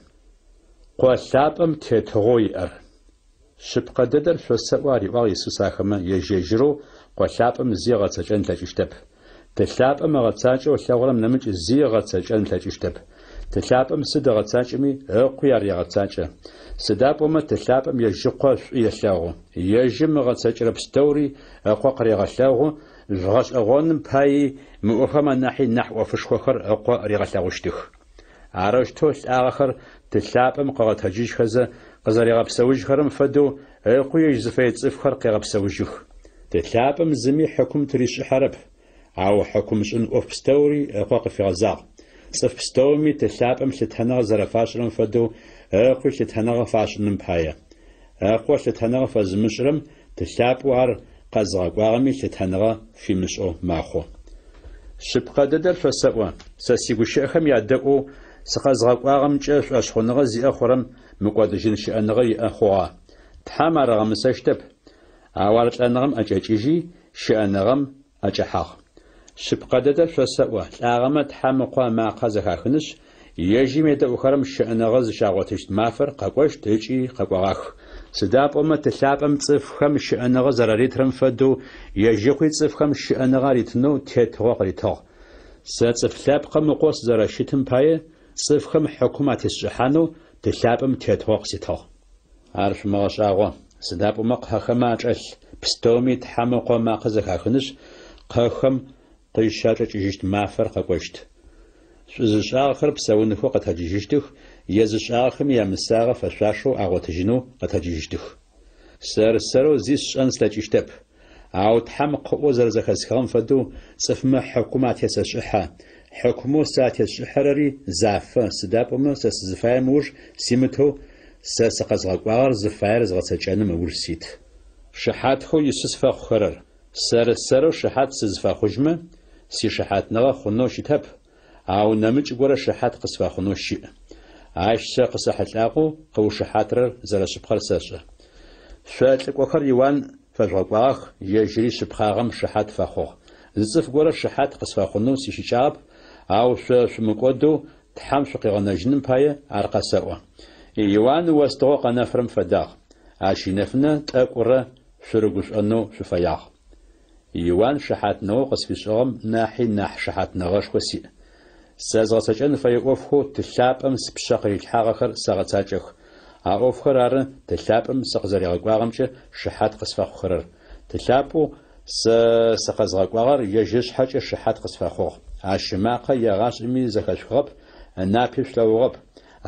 قوالابم تتغوي أر Шыпкъэ дэдэр шъосэӏо ариӏуагъ Иисус ахэмэ ежьэжьырэу къолъапӏэм зи гъэцэкӏэн плъэкӏыщтэп. Тылъапӏэм ыгъэцакӏэу лъэгъурэм нэмыкӏ зи гъэцэкӏэн плъэкӏыщтэп. Тылъапӏэм сыд ыгъэцакӏэми ыкъуи ар егъэцакӏэ. Сыда пӏомэ тылъапӏэм ежьыкъо шӏуи елъэгъу. Ежьым ыгъэцэкӏрэ пстэури ыкъо къырегъэлъэгъу. Жъугъэшӏэгъоным паи мыӏохэм анахьи нахь ӏофышхохэр ыкъо регъэлъэгъущтых. Арэущтэу лӏагъэхэр тылъапӏэм къыгъэтэджыжьхэзэ къызэрегъэпсэужьхэрэм фэдэу ыкъуи ежь зыфей цӏыфхэр къегъэпсэужьых. Тылъапӏэм зыми хьыкум тришӏыхьэрэп. Ау хьыкум шӏын ӏоф пстэури ыкъо къыфегъэзагъ. Цӏыф пстэуми тылъапӏэм лъытэныгъэ зэрэфашӏырэм фэдэу ыкъуи лъытэныгъэ фашӏыным пае. Ыкъо лъытэныгъэ фэзымышӏырэм тылъапӏэу ар къэзыгъэкӏуагъэми лъытэныгъэ фимышӏэу мэхъу. Шъыпкъэ дэдэр шъосэӏо. Сэ сигущыӏэхэм ядэӏу сыкъэзыгъэкӏуагъэмкӏэ шъуашъхъуныгъэ зиӏэ хъурэм мыкӏодыжьын щыӏэныгъэ иӏэ хъугъэ. Тхьэм арыгъэмысэщтэп. Ау ар лӏэныгъэм ӏэкӏэкӏыжьи щыӏэныгъэм ӏэкӏыхьагъ. Шъыпкъэ дэдэр шъосэӏо. Лӏагъэмэ тхьэм ыкъо макъэ зэхахынышъ ежьым едэӏухэрэм щыӏэныгъэ зыщагъотыщт мафэр къэкӏощт ыкӏи къэкӏуагъэх. Сыда пӏомэ тылъапӏэм цӏыфхэм щыӏэныгъэ зэрэритрым фэдэу ежьыхъуи цӏыфхэм щыӏэныгъэ ритынэу тетыгъо къыритыгъ. Сэ цӏыф лъэпкъым ыкъо сызэрэщытым пае цӏыфхэм хьыкум атесшӏыхьанэу тылъапӏэм тетыгъо къыситыгъ. Ар шъумыгъэшӏагъо. Сыда пӏомэ къыхэмэ акӏэлъ. Пстэуми тхьэм ыкъо макъэ зэхахынышъ къыхэм къыщакӏэкӏыжьыщт мафэр къэкӏощт. Шъузышӏагъэхэр псэуныхэу къэтэджыжьыщтых. Езышӏагъэхэми ямысагъэ фэшъуашэу агъотэжьынэу къэтэджыжьыщтых. Сэрысэрэу зи сшӏэн слъэкӏыщтэп. Ау тхьэм къыӏо зэрэзэхэсхыгъэм фэдэу цӏыфмэ хьыкум атесэшӏыхьэ. Хьыкумэу сэ атесшӏыхьэрэри зафэ. Сыда пӏомэ сэ сызыфаем ыуж симытэу сэ сыкъэзгъэкӏуагъэр зыфаер згъэцэкӏэным ыуж сит. Шыхьатхэу Иисус фэхъухэрэр. Сэрысэрэу шыхьат сызыфэхъужьмэ сишыхьатныгъэ хъунэу щытэп. Ау нэмыкӏ горэ шыхьат къысфэхъунэу щыӏ. Ащ сэ къысэхьылӏагъэу къыушыхьатрэр зэрэшъыпхъэр сэшӏэ. Шъо лӏыкӏохэр Иоанн фэжъугъэкӏуагъэх ежьыри шъыпхъагъэм шыхьат фэхъугъ. Зыцӏыф горэ шыхьат къысфэхъунэу сищыкӏагъэп. Ау шъо шъумыкӏодэу тхьэм шъукъегъэнэжьыным пае ар къэсэӏо. Иоанн остыгъо къэнэфырэм фэдагъ. Ащ инэфынэ тӏэкӏурэ шъурыгушӏонэу шъуфэягъ. Иоанн шыхьатнэгъо къысфишӏыгъэм нахьи нахь шыхьатнэгъэшхо сиӏ. Сэ згъэцэкӏэн фэе ӏофхэу тылъапӏэм сыпшъэ къырилъхьагъэхэр сэгъэцакӏэх. А ӏофхэр ары тылъапӏэм сэ къызэрегъэкӏуагъэмкӏэ шыхьат къысфэхъухэрэр. Тылъапӏэу сэ сыкъэзгъэкӏуагъэр ежьы шъхьэкӏэ шыхьат къысфэхъугъ. Ащ макъэ ягъашӏэми зэхэшъугъэп, напи шъулъэгъугъэп.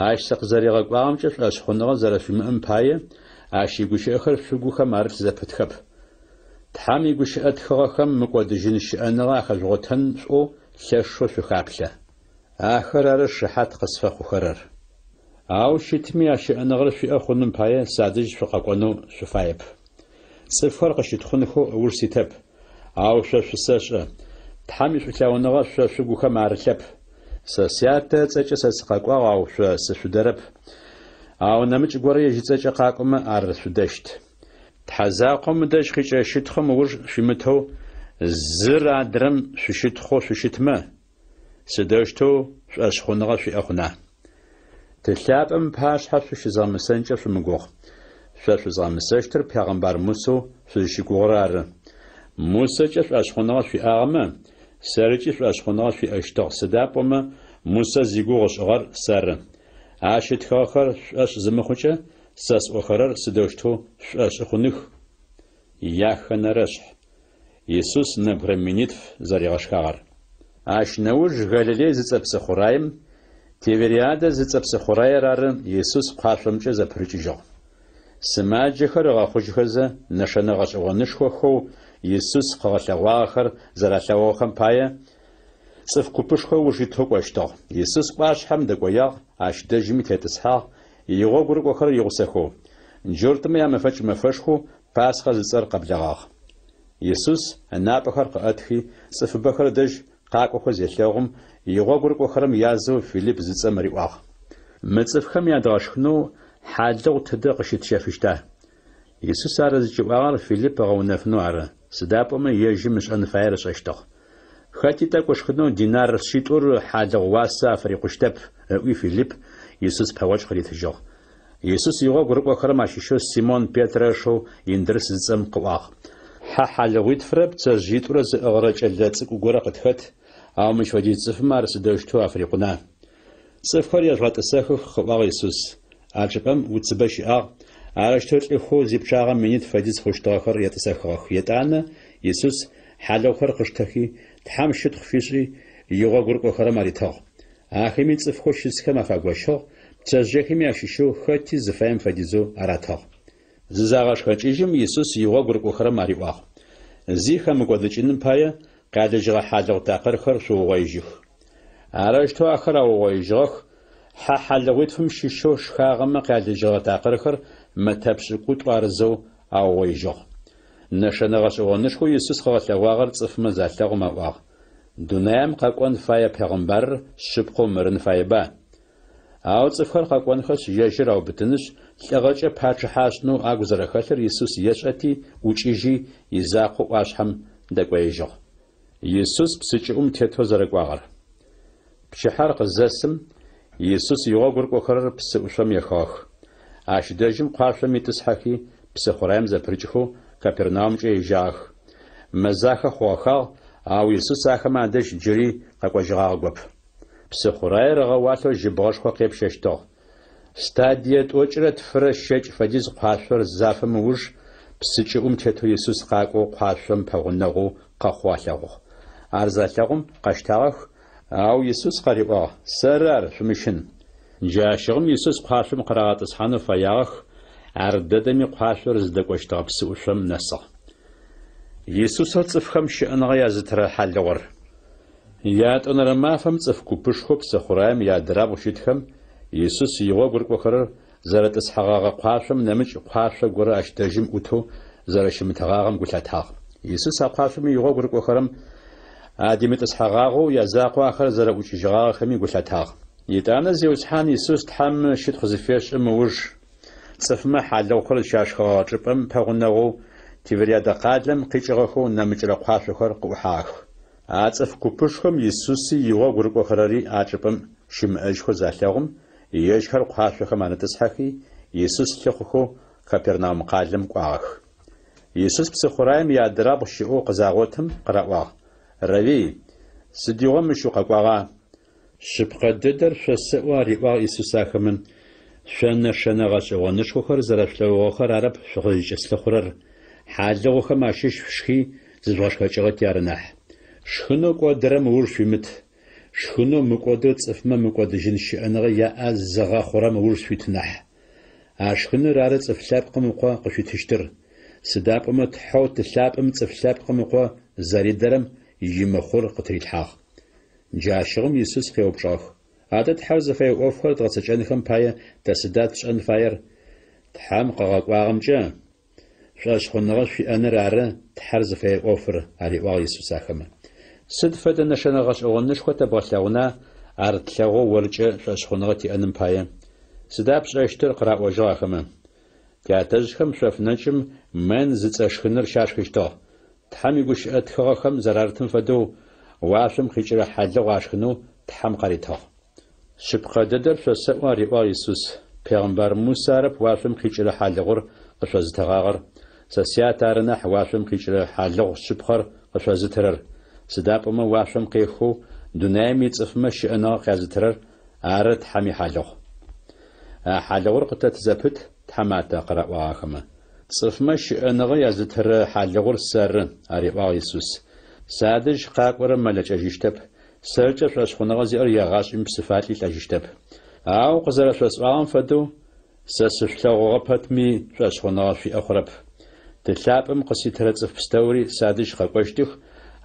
Ащ сэ къызэрегъэкӏуагъэмкӏэ шъуашъхъуныгъэ зэрэшъуимыӏэм пае ащ игущыӏэхэр шъугухэм ары тызэпытхэп. Тхьэм игущыӏэ тхыгъэхэм мыкӏодыжьын щыӏэныгъэ ахэжъугъотэн шӏу лъэшэу шъухаплъэ. Ахэр ары шыхьат къысфэхъухэрэр. Ау щытми ащыӏэныгъэр шъуиӏэ хъуным пае садэжь шъукъэкӏонэу шъуфаеп. Цӏыфхэр къыщытхъунхэу ыуж ситэп. Ау шъо шъусэшӏэ. Тхьэм ишъулъэгъуныгъэ шъо шъугухэм арылъэп. Сэ сятэ цӏэкӏэ сэ сыкъэкӏуагъ, ау шъо сышъудэрэп. Ау нэмыкӏ горэ ежьы цӏэкӏэ къакӏомэ ар шъудэщт. Тхьэзакъом дэжь къикӏэ щытхэм ыуж шъуимытэу зыр адрэм шъущытхъо шъущытмэ сыдэущтэу шъуашъхъуныгъэ шъуиӏэ хъуна. Тылъапӏэм пашъхьэ шъущызгъэмысэнкӏэ шъумыгугъ. Шъо шъузгъэмысэщтыр Пягъэмбар Мусэу шъузыщыгугъэр ары. Мусэкӏэ шъуашъхъуныгъэ шъуиӏагъэмэ сэрыкӏи шъуашъхъуныгъэ шъуиӏэщтыгъ. Сыда пӏомэ Мусэ зигугъ ышӏыгъэр сэры. Ащытхыгъэхэр шъуӏэшӏ зымыхъукӏэ сэ сӏохэрэр сыдэущтэу шъуӏэшӏы хъуных. Яхэнэрэшъхь. Иисус нэбгырэ минитф зэригъэшхагъэр. Ащ нэужь Галилей зыцӏэпсэ хъураем Тивериадэ зыцӏэпсэ хъураер ары Иисус пхъашъомкӏэ зэпрыкӏыжьыгъ. Сымаджэхэр ыгъэхъужьхэзэ нэшэнэ гъэшӏэгъонышхохэу Иисус къыгъэлъэгъуагъэхэр зэрэлъэгъугъэхэм пае цӏыф купышхоу ужитыгъ кӏощтыгъ. Иисус пӏашъхьэм дэкӏоягъ, ащ дэжьми тетӏысхьагъ, игъогу рыкӏохэр игъусэхэу. Джортымэ ямэфэкӏ мэфэшху Пасхэ зыцӏэр къэблэгъагъ. Иисус напӏэхэр къыӏэтхи цӏыфыбэхэр дэжь къакӏохэу зелъэгъум игъогу рыкӏохэрэм язэу Филипп зыцӏэм ыриӏуагъ. Мы цӏыфхэм ядгъэшхынэу хьалыгъу тыдэ къыщытщэфыщта? Иисус ары зыкӏыӏуагъэр Филипп ыгъэунэфынэу ары. Сыда пӏомэ ежьым ышӏэн фаер ышӏэщтыгъ. Хэти тӏэкӏошхынэу динар шитӏур хьалыгъу уасэ афырикъущтэп, ыӏуи Филипп Иисус пэгъокӏ къыритыжьыгъ. Иисус его гурыкӏохэрэм ащыщэу Симон Петрышэу индыр зыцӏэм къыӏуагъ. Хьалыгъуитфрэ пцэжъитӏурэ зыӏыгъырэ кӏэлэ цӏыкӏу горэ къытхэт, ау мыщ фэдиз цӏыфым ар сыдэущтэу африкъуна. Цӏыфхэр ежъуатӏысэхых къыӏуагъ Иисус. А чӏыпӏэм уцыбэ щыӏагъ. Арыштэу лӏыхъоу зипчъагъэм минит фэдиз хъущтыгъэхэр етӏысэхыгъэх. Етӏанэ Иисус хьалыгъухэр къыштэхи тхьэм щытхъу фишӏи игъо гурыкӏохэрэм аритыгъ. Ахэми цӏыфхэу щысхэм афагощыгъ, пцэжъыяхэми ащыщэу хэти зыфаем фэдизэу аратыгъ. Зызагъэшхэкӏыжьым Иисус игъо гурыкӏохэрэм ариӏуагъ. Зи хэмыкӏодыкӏыным пае къялыжьыгъэ хьалыгъу такъэрхэр шъугъоижьых. Арыштэу ахэр аугъоижьыгъэх, хьалыгъуитфым щыщэу шхагъэмэ къялыжьыгъэ такъэрхэр мэтэпшӏыкӏу тӏуарызэу аугъоижьыгъ. Нэшэнэ гъэшӏэгъонышхоу Иисус къыгъэлъэгъуагъэр цӏыфмэ залъэгъум аӏуагъ. Дунаем къэкӏон фае пегъымбарыр шъыпкъэу мырын фаеба. Ау цӏыфхэр къэкӏонхэшъ ежьыр аубытынышъ лӏыгъэкӏэ пачыхьашӏнэу агу зэрэхэлъыр Иисус ешӏэти ӏукӏыжьи изакъоу ӏуашъхьэм дэкӏоежьыгъ. Иисус псыкӏыӏум тетэу зэрэкӏуагъэр. Пчыхьэр къызэсым Иисус игъо гурыкӏохэрэр псыӏушъом ехыгъэх. Ащыдэжьым къуашъом итӏысхьэхи псы хъураем зэпрыкӏыхэу Капернаумкӏэ ежьагъэх. Мэзахэ хъугъэхагъ, ау Иисус ахэм адэжь джыри къэкӏожьыгъагъ гоп. Псы хъураер ыгъэуалъэу жьыбгъэшхо къепщэщтыгъ. Стадие тӏокӏрэ тфырэ щэкӏ фэдиз къуашъор зафэм ыуж псыкӏыӏум тетэу Иисус къакӏоу къуашъом пэгъунэгъоу къэхъуалъэгъугъ. Ар зэлъэгъум къэщтагъэх, ау Иисус къариӏуагъ: «Сэры ар шъумыщын». Джащыгъым Иисус къуашъом къырагъэтӏысхьанэу фэягъэх. Ар дэдэми къуашъор зыдэкӏощтыгъэ псыӏушъом нэсыгъ. Иисусыр цӏыфхэм щыӏэныгъэ язытырэ хьалыгъуэр. Ятӏонэрэ мафэм цӏыф гупышхо псы хъураем ядырабгъу щытхэм Иисус игъо гурыкӏохэрэр зэрэтӏысхьэгъагъэ къуашъом нэмыкӏ къуашъо горэ ащыдэжьым ӏутэу зэрэщымытэгъагъэм гу лъатагъ. Иисус а къуашъоми игъо гурыкӏохэрэм адимытӏысхьэгъагъэу язакъоу ахэр зэрэӏукӏыжьыгъагъэхэми гу лъатагъ. Етӏанэ зеуцхьан Иисус тхьэм щытхъу зыфешӏым ыуж цӏыфмэ хьалыгъухэр зыщашхыгъэ чӏыпӏэм пэгъунэгъоу Тивериадэ къалэм къикӏыгъэхэу нэмыкӏрэ къуашъохэр къыӏухьагъэх. А цӏыф гупышхэм Иисуси игъо гурыкӏохэрэри а чӏыпӏэм щымыӏэжьхэу залъэгъум ежьхэр къуашъохэм анэтӏысхьэхи Иисус лъыхъухэу Капернаум къалэм кӏуагъэх. Иисус псы хъураем ядырабгъу щыӏэу къызагъотым къыраӏуагъ: «Равий, сыдигъо мыщ укъэкӏуагъа?» Шъыпкъэ дэдэр шъосэӏу ариӏуагъ Иисус ахэмэ: «Шъонэ гъэшӏэгъонышхохэр зэрэшъулъэгъугъэхэр арэп шъугъызыкӏыслъыхъурэр. Хьалыгъухэм ащыщ шхи зыжъугъэшхэкӏыгъэти ары нахь. Шхынэу кӏодырэм ыуж шъуимыт. Шхынэу мыкӏодыр цӏыфмэ мыкӏодыжьын щыӏэныгъэ яӏэ зыгъэхъурэм ыуж шъуит нахь. А шхыныр ары цӏыф лъэпкъым ыкъо къышъуитыщтыр. Сыдапӏэмэ тхьэу тылъапӏэм цӏыф лъэпкъым ыкъо зэридэрэм имыхъур къытрилъхьагъ». Джащыгъым Иисус къеупчӏыгъэх: «Адэ тхьэр зыфае ӏофхэр дгъэцэкӏэнхэм пае тэ сыда тшӏэн фаер? Тхьэм къыгъэкӏуагъэмкӏэ шъуашъхъуныгъэ шъуиӏэныр ары тхьэр зыфае ӏофыр», — ариӏуагъ Иисус ахэмэ. Сыд фэдэ нэшэнэ гъэшӏэгъонышхо тэбгъэлъэгъуна ар тлъэгъоу оркӏэ шъуашъхъуныгъэ тиӏэным пае? Сыда пшӏэщтыр къыраӏожьыгъ ахэмэ. Тятэжъхэм шъоф-нэкӏым мэн зыцӏэшхыныр щашхыщтыгъ. Тхьэм игущыӏэ тхыгъэхэм зэрартым фэдэу уашъом къикӏырэ хьалыгъу ашхынэу тхьэм къаритыгъ. Шъыпкъэ дэдэр шъосэӏу ариӏуагъ Иисус: «Пегъымбар Мусэ арэп уашъом къикӏырэ хьалыгъур къышъозытэгъагъэр. Сэ сятэ ары нахь уашъом къикӏырэ хьалыгъу шъыпкъэр къышъозытырэр. Сыдапӏэмэ уашъом къехыу дунаем ицӏыфмэ щыӏэныгъэ къязытырэр ары тхьэм ихьалыгъу». А хьалыгъур къытэт зэпыт тхьэматэ къыраӏуагъ ахэмэ. «Цӏыфмэ щыӏэныгъэ язытырэ хьалыгъур сэры», — ариӏуагъ Иисус. «Садэжь къакӏорэ мэлэкӏэжьыщтэп. Сэркӏэ шъуашъхъуныгъэ зиӏэр ягъашӏуим псыфалӏи лӏэжьыщтэп. Ау къызэрэшъосӏуагъэм фэдэу сэ сышлъэгъугъэ пэтми шъуашъхъуныгъэ шъуиӏэ хъурэп. Тылъапӏэм къыситырэ цӏыф пстэури садэжь къэкӏощтых.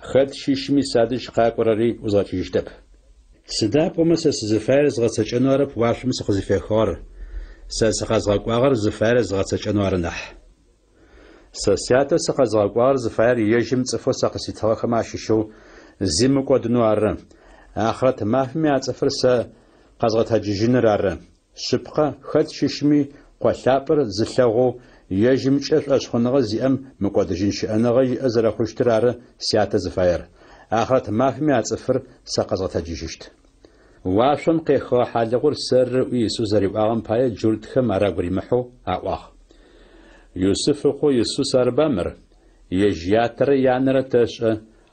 Хэт щищми садэжь къакӏорэри узгъэкӏыжьыщтэп. Сыдапӏэмэ сэ сызыфаер згъэцэкӏэнэу арэп уашъом сыкъызыфехыгъэр. Сэ сыкъэзгъэкӏуагъэр зыфаер згъэцэкӏэнэу ары нахь. Сэ сятэ сыкъэзгъэкӏуагъэр зыфаер ежьым цӏыфэу сэ къыситыгъэхэмэ ащыщэу зи мыкӏодынэу ары. Ахърэт мафэми а цӏыфыр сэ къэзгъэтэджыжьыныр ары. Шъыпкъэ хэт щыщми къолъапӏэр зылъэгъоу ежьымкӏэ шъуашъхъуныгъэ зиӏэм мыкӏодыжьын щыӏэныгъэ иӏэ зэрэхъущтыр ары сятэ зыфаер. Ахърэт мафэми а цӏыфыр сэ къэзгъэтэджыжьыщт. واشم قيخو حالغور سر يسوع زريباغم باي جولتخم أراغوري محو أواغ يوسف خو يسوع أربامر يجياتر يانر تش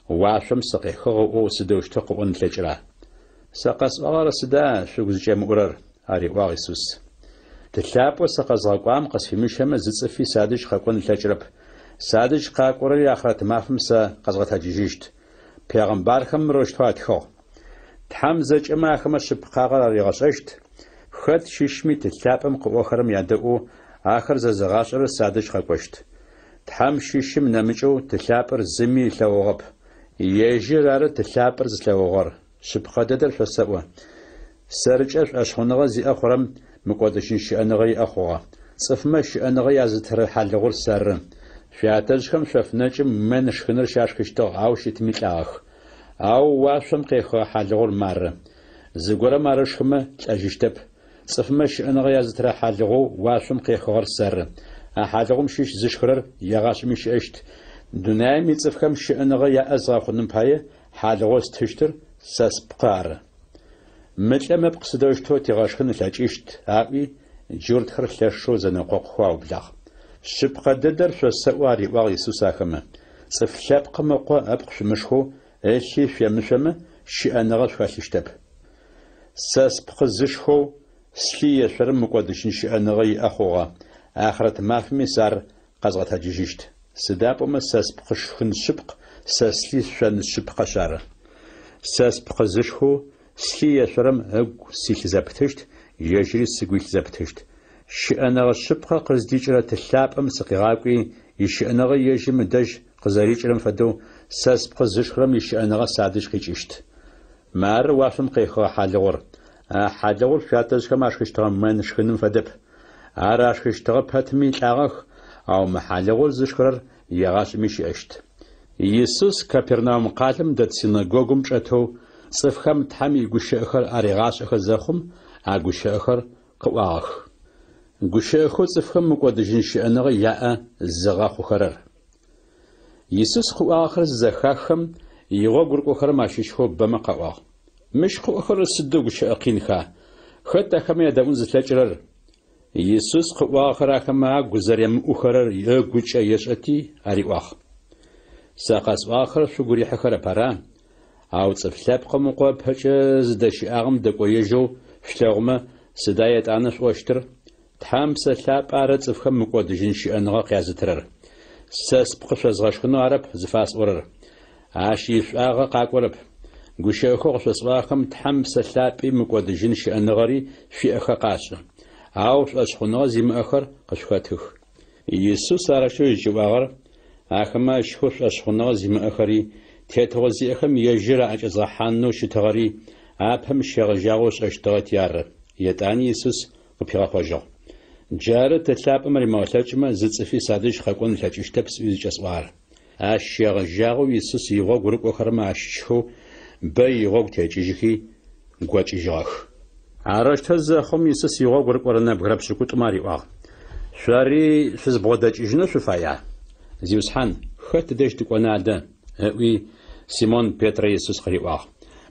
واشم سقيخو أو سدوشتق ونتلجرا سقس أغار سدا شوز جمعورر أريواغ يسوع تلابو سقز غاقوام قسفيمشهم زتصفي سادج خاقون تلجرب سادج قاقوري آخرت مافم سا قزغتا جيجيشت پیغمبرخم روشتوات خو تحم زجما خم شبقاغر ريغششت خد ششمي تلابم قوخرم يادو آخر زغاشر سادج خاقوشت تحم ششم نمجو تلابر زمي لوغب يجرار تلابر زلوغر شبقادر فسوا سرجش أشخنغا زي أخرم مقودشين شأنغي أخوغا صفما شأنغي أزتر حالغور سر فياتجكم شفناجم من شخنر شاشكشتو أو شتميتلاخ أو واشم قيخو حالغور مار زغورا مارشخما تأجشتب صفما شأنغي أزتر حالغو واشم قيخور سر حالغوم شيش زشخرر يغاش مش اشت دناي ميصفكم شأنغي أزغاخنم باي حالغوس تشتر ساسبقار متلم بقصدوشتو تيغاشخن لاجيشت أبي جورتخر لاشو زنقوق خواو بلاغ شبقة ددر شوسواري واغ يسوع خما صف شبقة مقو أبقش مشخو إيشي في مشمة شي أنا غش خاشتب ساس بقزشخو سلي شرم مقدشين شي أنا غي أخوغا آخرت ما في مسار قزغة جيجيشت سداب وما ساس بقشخن شبق ساسلي شان شبقة شار ساس بقزشخو سلي شرم أق سيل زبتشت يجري سقويل زبتشت شأنا الشبقة قزديجرة تلاب سقيغاقي يشأنا يجي مدج قزاريجرم فدو ساس بقزشخرم يشأنا سادش قيجيشت مار وافم قيخو حالغور حالغور فياتج كما اشخشتغم من شخنم فدب اشخشتغب هتمي لاغخ او محالغور زشخرر يغاش ميشي اشت يسوس كابرناوم قالم دت سيناغوغم شاتو صفخم تحمي غشخر اريغاش خزخم اغشخر قواخ غشخو صفخم مقودجين شأنغ ياء زغاخو خرر يسوس خو آخر زخاخم يغوغر قخر ماشيشخو بمقاواغ مش خو آخر سدو غشاقين خا خطا خم يدون زتلجرر يسوس خو آخر خما غزريم أخرر يغوچا يشأتي أريواغ ساقاس آخر شو غري حخر پارا او صفلاب قم قوب هجز دشي آغم دقو يجو شلاغما سدايت آنش واشتر تحام سلاب آرد صفخم مقودجين شأنغا قيازترر ساس بقش ازغاشخنو عرب زفاس ورر عاشيف آغا قاقورب غشاخو غشوصواخم تحام سلاب مقودجين شأنغاري في أخا قاشا عاوش أشخنو زيم أخر قشخاتخ يسوس عرشو يجواغر آخما شخوش أشخنو زيم أخري تيتغزي أخم يجرى أجزاحانو شتغري آبهم شغجاغوش أشتغت يار يتاني يسوس قبيغا خوجو جارة تتلاب أمري موتاجما زتصفي سادش خاقون لاجيشتبس ويزيج أسوار أشياغ جاغو يسوس يغو غروب أخرما أشيشو بي يغو تيجيجي غواجي جاغ عراش تزاخم يسوس يغو غروب ورنا بغرب شكوت ماري واغ شاري شز بغداج إجنا شفايا زيوسحان خط ديش تكونا عدا وي سيمون بيتر يسوس خري واغ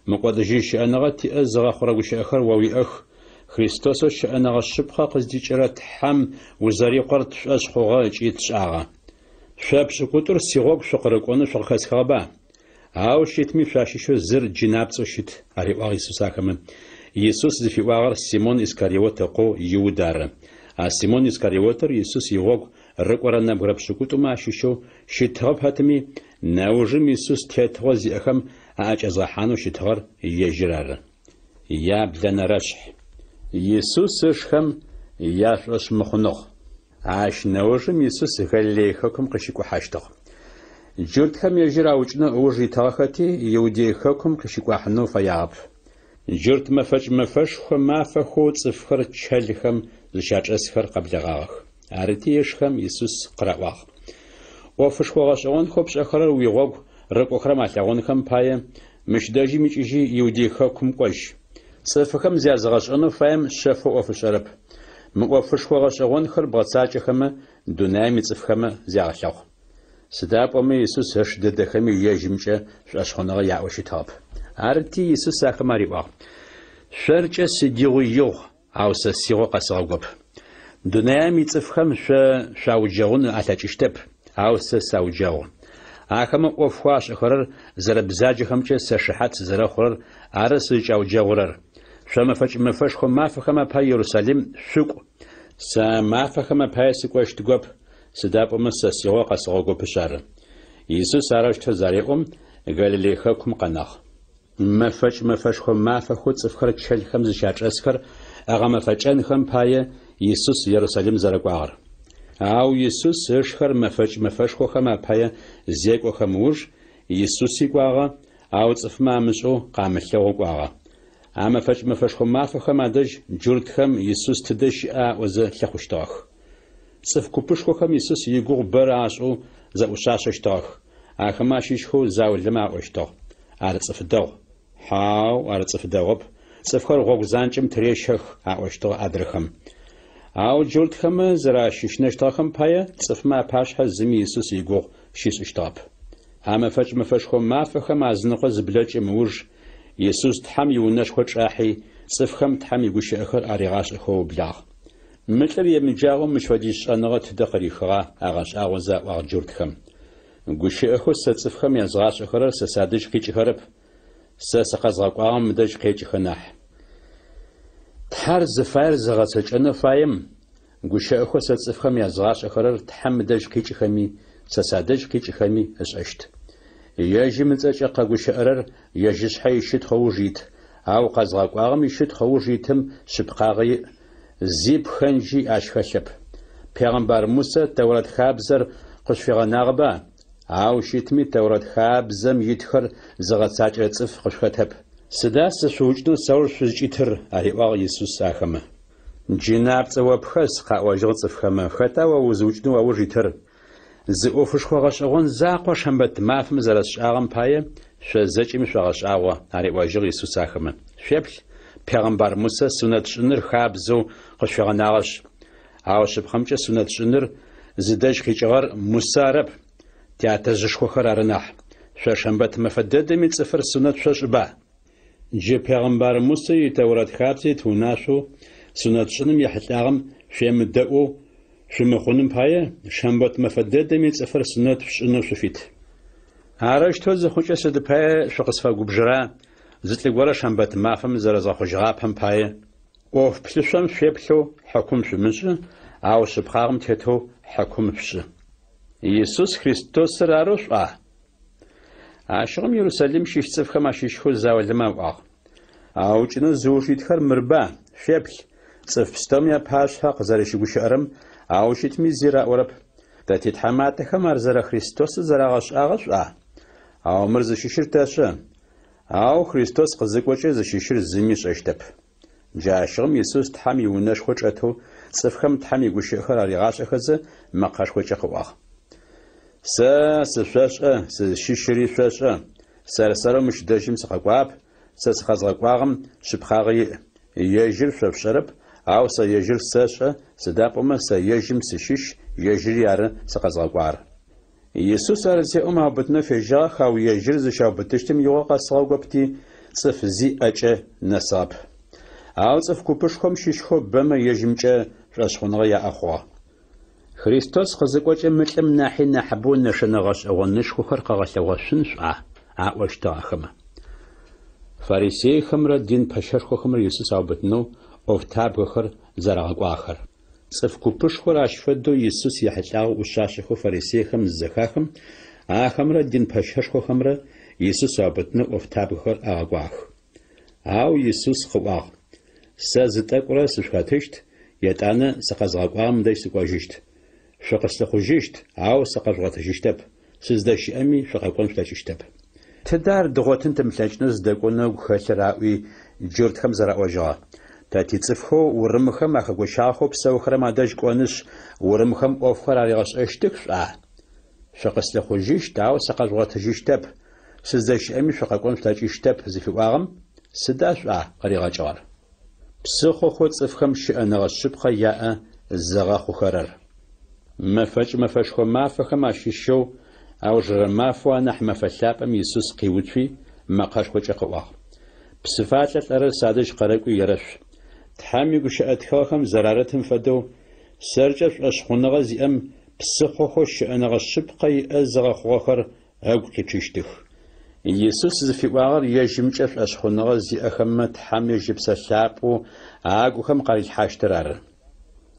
مقودجيش أنا غتي أزغا خرغوش أخر ووي أخ خريستوس شأنا الشبخة قصديجرة حم وزاري قرط أشخوغا يتشعغا شاب شكوتر سيغوك شقرقون شقخس خابا هاو شيتمي فاشيشو زر جنابسو شيت أريواغ يسوس آكمن يسوس زفي واغر سيمون إسكاريوت قو يودار سيمون إسكاريوتر يسوس يغوك رقورنا بغرب شكوتو ما شيشو شيتغب هاتمي ناوجم يسوس تيتغوزي أخم أعج أزاحانو شيتغر يجرار يا بلنا رشح يسوس شخم ياش مخنوخ عاش نوجم يسوس غلي حكم قشيكو حاشتغ جرتكم يجرا وجنا اوجي تاختي يودي حكم قشيكو حنو فياب جرت مفش خما فخو صفر تشلخم زشاج اسفر قبل غاخ ارتي يشخم يسوس قراواخ وفش خوغاشون خوبش اخرر ويغوغ رقو خرما تاغونكم باي مش داجي ميجي يودي حكم قش صفكم زيازغاش أنو فاهم شافو أفشرب مقوفش خوغاش أغون خر بغتساج خما دونايمي صفخما زياغشاو سداب أمي يسوس هش ددخمي يجمجا شاشخونغا يعوشي تاب عرتي يسوس ساخما ريباغ شرجة سديو يوغ أو سسيغو قصاغوب دنيامي تفهم شاوجاون أتاجشتب أو سساوجاون أخم أوفواش أخرر زربزاج خمجة سشحات زرخرر أرس جاوجاورر شما فج مفش خم ما فخم باي يروساليم شوق ما فخم باي سكوش تجوب سداب سسيغو قصاغوب شار يسوس أراش تزاريهم غالي خكم قناخ مفش خم ما فخود سفخر تشل خمز شاش أسكر أغام فجأن خم باي يسوس يروساليم زرقوار أو يسوس إشخر مفش خم باي زيك وخموج يسوس يقوار أو تفما مشو قامشلو قوار أما مفش خم ما فخم أدج جورد خم يسوس تدش وز لخوشتاخ صف كوبش خم يسوس يقور براشو زوشاششتاخ أخماشيش خو زاول لما أشتاخ على صف دو حاو على صف دوب صفخر غوغزانچم تريشخ أشتاخ أدرخم أو جورد خم زراشيش نشتاخم بايا صف ما باش زمي يسوس يقور شيس اشتاب أما مفش خم ما فخم أزنقو زبلج موج يسوس تحم يونش خوش أحي صفخم تحم يقوش أخر أريغاش أخو بلاغ مثل يمجاغم مش وديش أنغا تدقري خرا أغاش أغوزا وأغجورد خم قوش أخو ستفخم يزغاش أخرر سسادج قيج خرب سسقزغاق أغم مدج قيج خناح تحار زفاير زغاتج أنا فايم قوش أخو ستفخم يزغاش أخرر تحم مدج قيج خمي سسادج قيج خمي أشعشت يجي متأجي قاقوش أرر يجيش حي يشد خوجيت أو قزغاق أغم يشد خوجيتم شبقاغي زيب خنجي أشخشب پیغمبر موسى تورات خابزر قشفغ نغبا أو شتمي تورات خابزم يدخر زغتساج رتصف قشختب سداس شوجدو سور شجيتر أريواغ يسوس آخمه جناب توابخس قاواجغ صفخمه خطا ووزوجدو ووجيتر زئوفش خوغش أغون زاقوش همبت مافم زرش آغم پايه شزج إمش وغش آغوا أريواجغ يسوس آخمه شبل پیغمبر موسى سنت شنر خابزو قشفغ نغش أو شبخمجة سنت شنر زدج خيجغر مسارب تياتجش خوخر أرناح ششنبت مفدد من صفر سنت ششبا جي پیغمبر موسى يتورات خابزي توناشو سنت شنم يحتاغم شيم دقو شمخونم باية شنبت مفدد من صفر سنت شنو شفيت عرش توز خوشة سد باية شقصفا قبجرا زتلي ورا شنبت مافم زرزا خوشغاب هم باية وف بلشم شبلو حكم شمش أو شبخارم تيتو حكم بش يسوس خريستوس راروش عشرم يروساليم شيش صفخ ما شيشخو زاول لما أو جنو زوشيت خر مربا شبل صف بستوميا باش حق زرشي قشارم أو شتمي زيرا ورب تاتي تحمات خمار زرا خريستوس زراغش آغش أو مرز شيشر تاشا أو خريستوس قزق وجه زشيشر زميش اشتب جاشم يسوس تحمي ونش خوش أتو صفخم تحمي قشي خر أريغاش أخذ مقاش خوش أخواه سفاش شيشري فاش سرسرو مش داجم سقاقواب سسخازقواغم شبخاغي يجر فشرب أو سيجر ساشا سدابما سيجم سشيش يجر يار سقازقوار يسوس أرزي أمها بتنا في جاخ أو يجر زشاو بتشتم يوقع صاوبتي صف زي أجا نصاب أو صف كوبشكم شيشخو بما يجمجا رشخونغ يا أخوا خريستوس خزقوش متلم ناحي نحبون نشنغش أو نشخو خرقغش وشنش أعوشتا أخما فارسي خمر دين بشرخو خمر يسوس أو بتنو أفتاب خر زرغ آخر صف كوبش خر أشفدو يسوس يحتاغ وشاشخو فارسي خم الزخاخم خمر دين بشرخو خمر يسوس أو بتنو أفتاب خر أغواخ أو يسوس خواخ سازتك ورا سشخاتشت يتانا سقزغاقوام داي سقواجشت شقستخوجشت أو سقزغاتشتب سزداش أمي شقاقوام شتاشتب تدار دغوتن تمثلجنز دقونا وخسراوي جورد خمزرا وجا تاتي تصفخو ورمخم أخو شاخو بسوخر ما داج قونش ورمخم أوفخر عليغش أشتكش شقستخوجشت أو سقزغاتشتب سزداش أمي شقاقوام شتاشتب زفي واغم سداش قريغا جوار بسخو خود صفخم شأنغ الشبخ ياء الزغاخو خرر مفش خو مافخم أشيشو أو جرمافو نح مفلابم يسوس قيوتفي مقاش خو جقواخ بصفات الأرض سادش قرقو يرش تحمي قشأت خاخم زرارتهم فدو سرجف أشخونغ زيام بسخوخوش أنغ الشبقي أزغ خوخر أقو كتشتخ يسوس زفيوار يجمجف أشخونغ زي أخم تحمي جبسة لابو أقو خم قريل حاشترار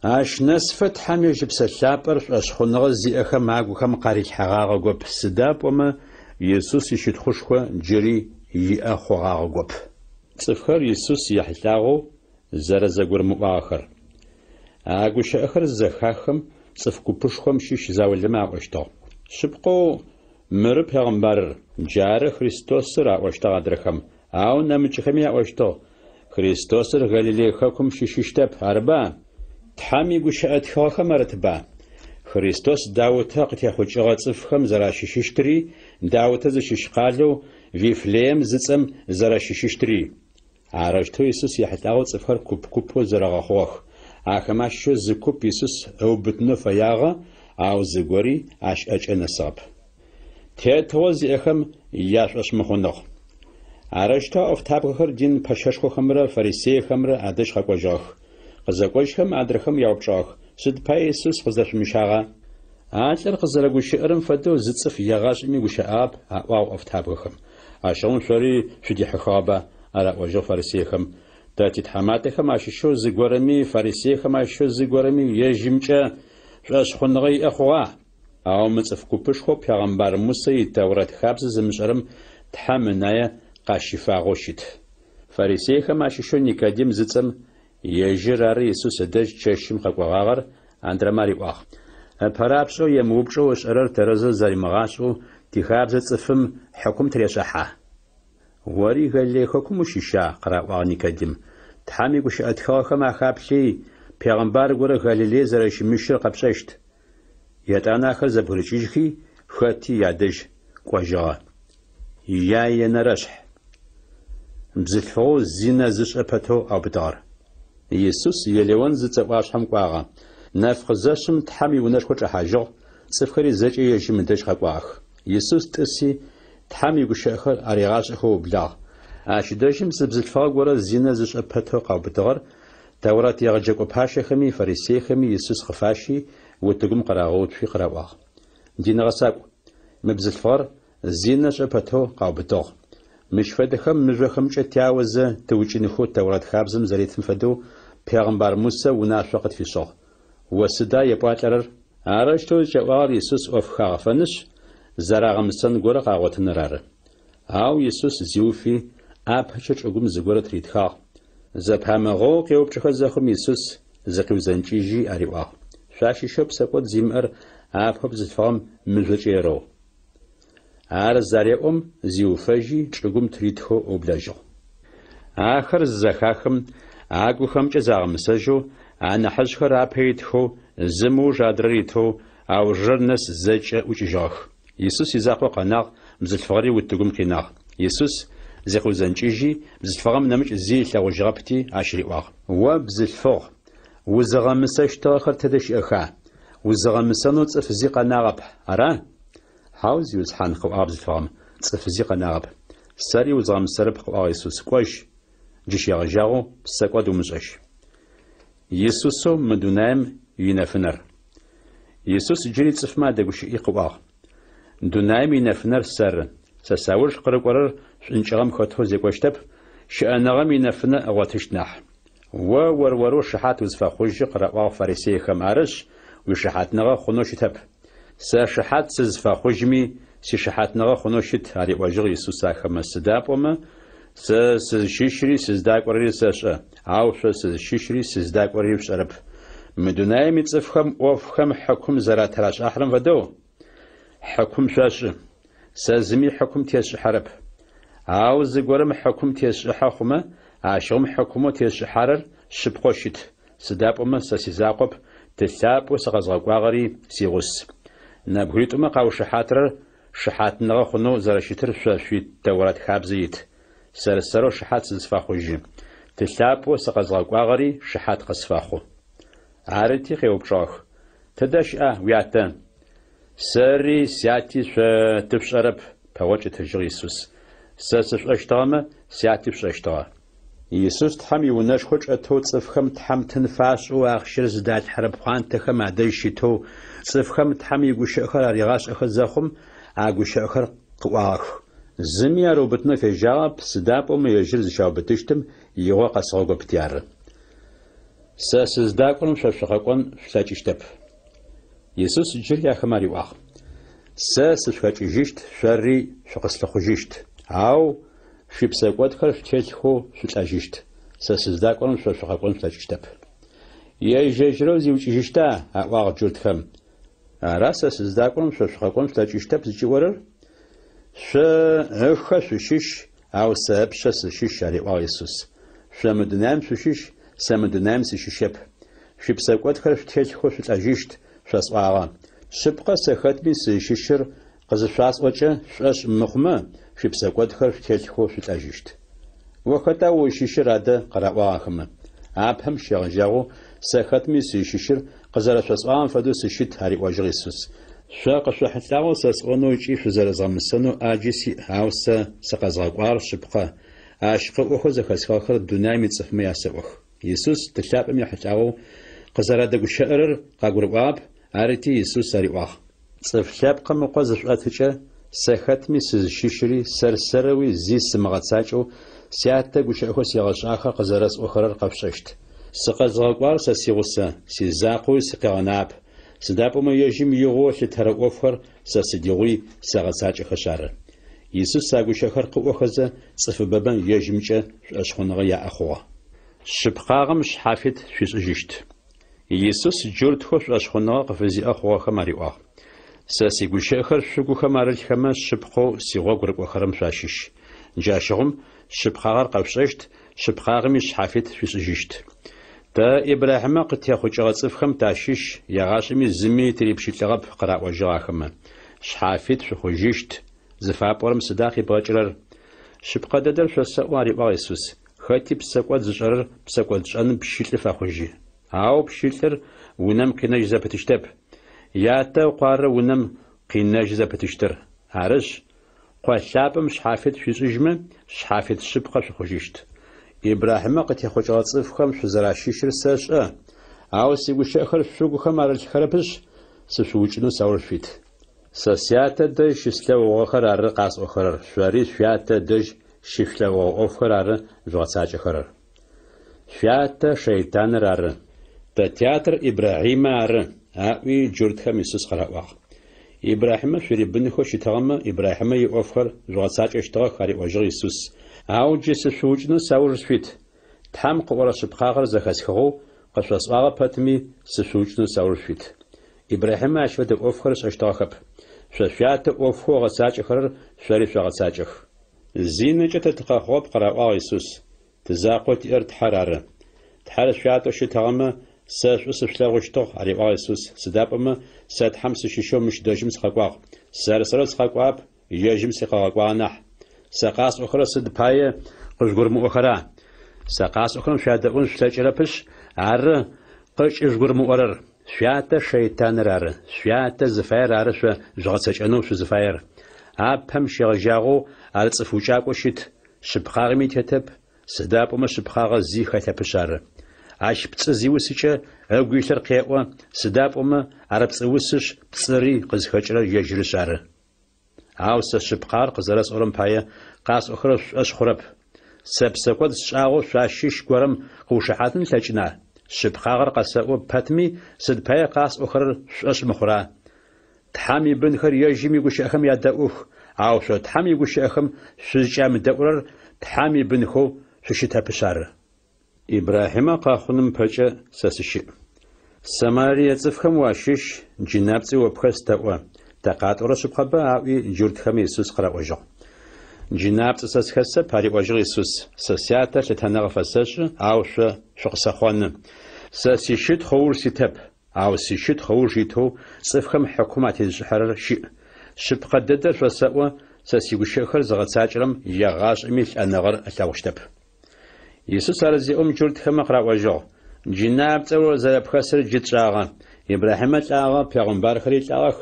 أش نسفت حمي جبسة لابر أشخونغ زي أخم أقو خم قريل حغاغ قب سداب وما يسوس يشتخوشخو جري يأخو غاغ قب صفخر يسوس يحلاغو زرزقور مؤاخر أقوش أخر زخاخم صفكو بشخم شيش زاولما أقوشتو شبقو مرب هغمبر جار خريستوس را أقوشتا غدرخم أو نمجخمي أقوشتو خريستوس غاليلي خاكم شيشتب أربا تحامي قوش أتخاخم أرتبا خريستوس داوتا قتيا خوشغا صفخم زرا شيشتري داوتا زشيشقالو فيفليم زيصم زرا شيشتري عرجتو يسوس يحتاو صفخر كوب زرا خوخ أخماشو زكوب يسوس أو بتنو فياغا أو زغوري أش نصاب تيتوز يخم ياش مخونخ عرشتا أفتابخر دين باششخو خمرة فريسي خمرة عدش خاكوجاخ قزاكوجخم عدرخم يوبشاخ سد باي يسوس قزاش مشاغا عاشر قزرقو شئرم فدو زتصف يغاش ميقو شعاب أو أفتابخم عشان شوري شدي حخابة على وجه فريسي خم تاتي تحماتخم عششو زغورمي فريسي خم عششو زغورمي يجمچا شاش خنغي أخوا أو مصف كوبشخو پیغمبر موسى تورات خابز زمشرم تحمنايا قاشفاغوشيت فريسي خم عششو نيكاديم زصم يجرار يسوس دج چشم خقواغر اندرماري واخ فرابسو يموبشو اشرر ترز زريمغاسو تخابز صفم حكم تريشحا وري غلي حكم شيشا قراوا نيكاديم تحامي قش اتخاخم اخابشي پیغمبر غره غليلي زرش مشر قبششت يتانا خزبرچيخي خاتي يادج قوجا يا ينرشح مزلفو زينا زش ابتو ابدار يسوس يليون زتصواش هم قاغا نفخ زشم تحمي ونشخو حاجو صفخري زجي يجم دج خقواخ يسوس تسي تحمي غشخر اريغاش خو بلا اش دجم زبزلفا غورا زينا زش ابتو قابدار تورات يغجقو باشا خمي فريسي خمي يسوس خفاشي وتقوم قراغوت في قراغ دين غساق مبزلفار زينا شبتو قابدار مش فدخم مجخم چتاوز توجينخو تورات خابزم زريتم فدو پیغمبر موسى وناشقت في صح وسدا يباتلر عرشتو جوار يسوس اوف خافنش زراغمسن غور قاغوتنرار او يسوس زيوفي ابچچ اوغم زغور تريتخا زپامغو قيوبچخ زخم يسوس زقيوزنچيجي اريوا شاشي شوب سقوت زيمر ابخب زفام ملوچيرو عار زاريوم زيوفجي چغوم تريتخو اوبلاجو آخر زخاخم آگو خمچ زاغمسجو انا حجخر اپيتخو زمو جادريتو او جرنس زچ اوچجاخ يسوس يزاقو قناغ مزلفغري وتقوم قناغ يسوس زيقو زنچيجي مزلفغم نمج زي لوجغبتي عشري واغ وبزلفغ وزغمسش تاخر تدش اخا وزغمسنو صف زي قناغب ارا هاوز يوز حنخو ابزلفغم صف زي قناغب ساري وزغمسرب خو يسوس كوش جيش يغجاغو ساقوادو مزاش يسوسو مدونايم ينفنر يسوس جري صفما دغوش يقواغ دونايم ينفنر سر سساورش قرقرر انشغم خطو زيكوشتب شأنغم ينفنا اواتشناح وورورو شحات وزفا خوش قرقواغ فريسي خمارش وشحات نغا خنوشتب سشحات سزفا خوشمي سي شحات نغا خنوشت هاري واجغ يسوسا خمسداب وما سشيشري سزداك وري سشا عاوش سشيشري سزداك وري شرب مدوناي متصفخم وفخم حكم زرات راش احرم ودو حكم شاش سازمي حكم تيش حرب عاوز غورم حكم تيش حخمه عاشم حكمو تيش حرر شبخوشت سدابما سسيزاقب تثاب وسغزغواغري سيغوس نبغيتما قاوش حاتر شحات نغا خنو زرشتر شاشي تورات خابزيت سرسرو شحات زفاخوجي تثابو سقزغواغري شحات قصفاخو عارتي خيوبشاخ تدش وياتا سري سياتي تبشرب بوجه تجريسوس سشاشتامة سياتي بشاشتوا يسوس تحم يونشخوش أتو صفخم تحم تنفاس وآخشر زداد حرب خان تخم عديشي تو صفخم تحم يقوش أخر ريغاس أخر زخم عقوش أخر قواخ زميا روبتنا في جاب سداب يجر زشاو بتشتم يغو قصغو بتيار سزداكم شفشقاكم فلاجيشتب يسوس جر يا خماري واخ سشفاجيشت شري شقسلخوجيشت أو في بسقوات خرف تشخو شلاجيشت سزداكم شفشقاكم فلاجيشتب يجرو زيوجيشتا واغ جرت خم راس سزداكم شفشقاكم فلاجيشتب زجورر شش أو سب شش على ويسوس شمدنام شش سمدنام ششب شب سقوط خرف تيج خوش تاجيشت شاس واغا شبقة سخت بي سششر قزشاس وجه شاش مخمة شب سقوط خرف تيج خوش تاجيشت وقتا وششر هذا قرأوا خمة أبهم شغجاو سخت بي سششر قزرشاس واغا فدو سشت هاري واجر يسوس شاق شحتاو سسونو يجي فزرزامسنو اجيسي هاوسا سقازغوار شبقه اشق اوخو زخسخر دونامي صفمي ياسوخ يسوس تشابم يحتاو قزراده شعر قاغرباب ارتي يسوس ريواخ صف شابقه مقوز شاتچه سختمي سششري سرسروي زي سمغصاچو سياته غشخو سيغشاخه قزرس اوخرر قفششت سقازغوار سسيغوسا سيزاقو سقاناب سدابوما يجيم يغوش تراوفر سسديوي سغساج خشار يسوس ساغوشخر قوخزه صف بابن يجيمچه اشخونغه يا اخوا شبقاغم شحافت شيسجشت يسوس جورت خوش اشخونغه قفزي اخوا خماريوا سسيغوشخر شغو خمارل خما شبقو سيغوغر قخرم شاشش جاشغم شبقاغر قفششت شبقاغم شحافت شيسجشت تا إبراهيم قد يخرج غصفهم تاشيش يغاشمي زمي تريبشيت لغب قراء وجراخما شحافيت شخوجيشت زفابورم صداقي باجرر شبقى ددر شسواري بايسوس خاتي بسقوات زجرر بسقوات جان بشيت لفاخوجي أو بشيتر ونم قيناج زبتشتب ياتا وقار ونم قيناج زبتشتر عرش قوالشابم شحافيت شيزجمه شحافيت شبقى شخوجيشت إبراهيم قد يخرج غصفهم شزراشيشر ساشا أو سيغوشخر شوغوخم أرلخربش سشوجنو ساورفيت سسياتا دج شسلو وخر أر قاس أخرر شواري شياتا دج شفلو أخر أر جواتساج أخرر شياتا شيطان أر تياتر إبراهيم أر أوي جردخم يسوس خرأواق إبراهيم شوري بنخو شتغم إبراهيم يوفر جواتساج أشتغل خاري وجر يسوس أو جس شوجنو ساورفيت تام قورا شبقاغر زخسخو قشوسواغا باتمي سشوجنو ساورفيت إبراهيم أشفت أوفخرش أشتاخب شفيات أوفخو غساج أخر شريف غساجخ زينجة تتقاخوب قراء يسوس تزاقوت إرد حرارة تحار شفيات أشتغم ساش وسفلاغوشتوخ على يسوس سدابما سات حمس شيشو مش داجم سخاقواغ سارسرس سخاقواب يجم سخاقواغ سقاس أخرى سد باية قشجر مؤخرة سقاس أخرى شهادة أون شلاجربش عر قشجر مؤرر شهادة شيطان رار شهادة زفاير رار شو جغسج أنو شو زفاير أبهم شغجاغو على صفوجاك وشيت شبخار ميتهتب سداب وما شبخار زي خاتبشار عاش بتزي وسيشة أوجيشر قياوة سداب وما عرب سوسش بصري قزخجر يجرشار عاوز شبقار قزرس أورم باية قاس أخرى أشخرب سبسقود شاغو شاشيش قرم قوشحاتن لجنا شبقار قاسو باتمي سد باية قاس أخرى أش مخرا تحامي بنخر يجيمي قوش أخم يدأوخ عاو شو تحامي قوش أخم شجام دأورر تحامي بنخو ششتا بشار إبراهيم قاخنم باجة ساسشي سمارية زفخم واشيش جنابتي وبخستأوا تقاط ورش بخبا أوي جورد خم يسوس قرأ وجه جناب تساس خسة باري وجه يسوس سسياتا لتنغ فسش أو شخص خوان سسيشت خور ستب أو سيشت خور جيتو صفخم حكومة الجحر شيء شب قددر فسأوا سسيوشخر زغتاجرم يغاش أميل أنغر أتاوشتب يسوس رزي جورد خم قرأ وجه جناب تور زلب خسر جتراغا إبراهيم تاغا پیغمبر خريج تاغا